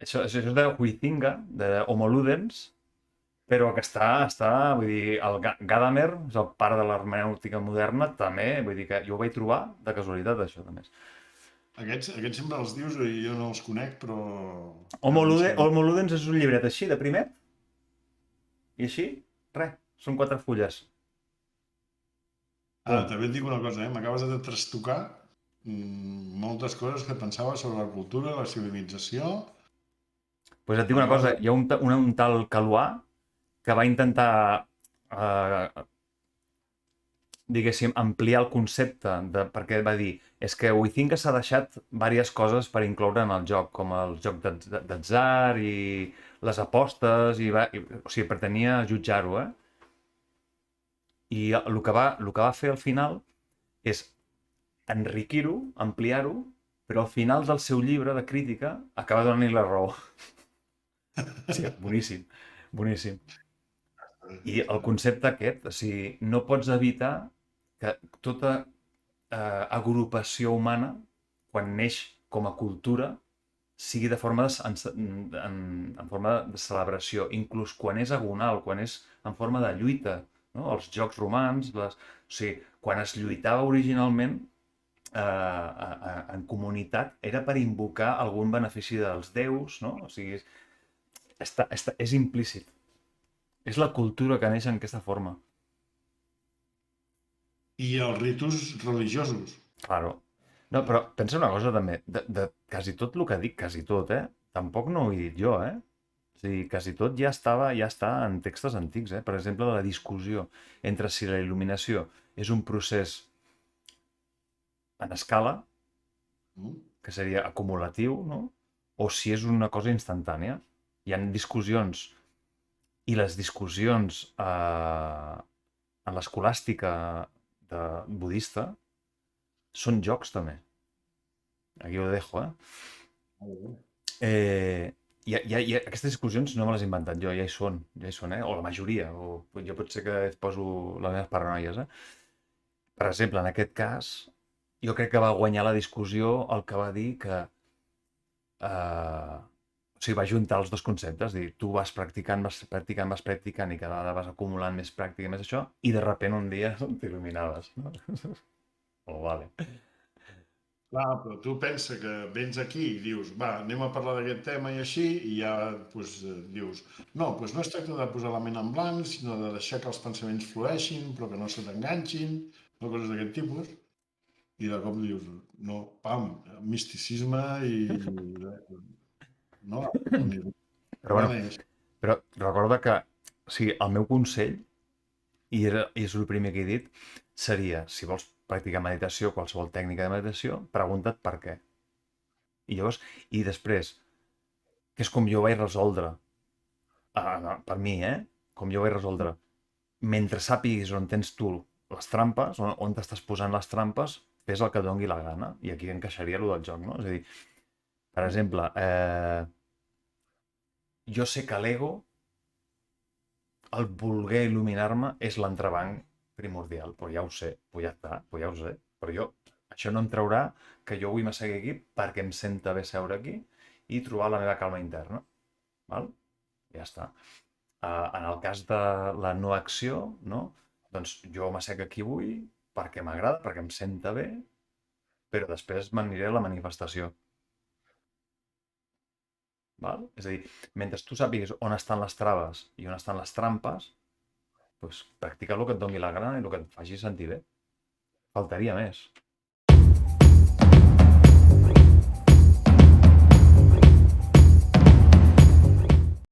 Això és de Huizinga, de Homo Ludens, però que vull dir, el Gadamer, és el pare de l'hermenèutica moderna, també, vull dir que jo ho vaig trobar de casualitat, això, també. Aquests sempre els dius i jo no els conec, però... Homo Ludens és un llibret així, de primer, i així, res, són 4 fulles. També et dic una cosa, m'acabes de trastocar moltes coses que pensava sobre la cultura, la civilització... Pues et dic una cosa, hi ha un tal Caluà que va intentar, diguéssim, ampliar el concepte, perquè va dir, és que Huizinga s'ha deixat diverses coses per incloure en el joc, com el joc d'atzar i les apostes, o sigui, pretenia jutjar-ho, eh? I el que va fer al final és enriquir-ho, ampliar-ho, però al final del seu llibre de crítica acaba donant-li la raó. Sí, boníssim, boníssim. I el concepte aquest, o sigui, no pots evitar que tota agrupació humana, quan neix com a cultura, sigui de forma en forma de celebració, inclús quan és agonal, quan és en forma de lluita, no? Els jocs romans, o sigui, quan es lluitava originalment en comunitat era per invocar algun benefici dels déus, no? O sigui, és implícit. És la cultura que neix en aquesta forma. I els ritus religiosos. Claro. No, però pensa una cosa també, de quasi tot el que dic, quasi tot, tampoc no ho he dit jo, O sigui, quasi tot ja està en textos antics, Per exemple, la discussió entre si la il·luminació és un procés en escala, que seria acumulatiu, no? O si és una cosa instantània. Hi ha discussions, i les discussions en l'escolàstica budista són jocs també. Aquí ho dejo, aquestes discussions no me les he inventat jo, ja hi són, o la majoria, o jo potser que et poso les meves paranoies, Per exemple, en aquest cas, jo crec que va guanyar la discussió el que va dir que o sigui, va juntar els dos conceptes, dir, tu vas practicant i cada vegada vas acumulant més pràctica, més això, i de sobte un dia t'il·luminaves, no? Oh, vale. Clar, però tu pensa que vens aquí i dius, va, anem a parlar d'aquest tema i així, i ja doncs, dius, no, doncs no es tracta de posar la ment en blanc, sinó de deixar que els pensaments flueixin, però que no se t'enganxin, o coses d'aquest tipus, i de cop dius, no, pam, misticisme i... No, Però bueno, però recorda que, o sigui, el meu consell, i és el primer que he dit, seria, si vols practicar meditació, qualsevol tècnica de meditació, pregunta't per què. I després, que és com jo vaig resoldre, no, per mi, com jo vaig resoldre, mentre sàpiguis on tens tu les trampes, on t'estàs posant les trampes, fes el que et doni la gana, i aquí encaixaria allò del joc, no? És a dir, per exemple, jo sé que l'ego, el voler il·luminar-me, és l'entrebanc primordial, però ja ho sé, però ja està, però ja ho sé. Però això no em traurà que jo avui m'assegui aquí perquè em senta bé seure aquí i trobar la meva calma interna. Val? Ja està. En el cas de la no acció, no? Doncs jo m'assec aquí avui perquè m'agrada, perquè em senta bé, però després m'aniré a la manifestació. Val? És a dir, mentre tu sàpigues on estan les traves i on estan les trampes, doncs practica el que et doni la gana i el que et faci sentir bé. Faltaria més.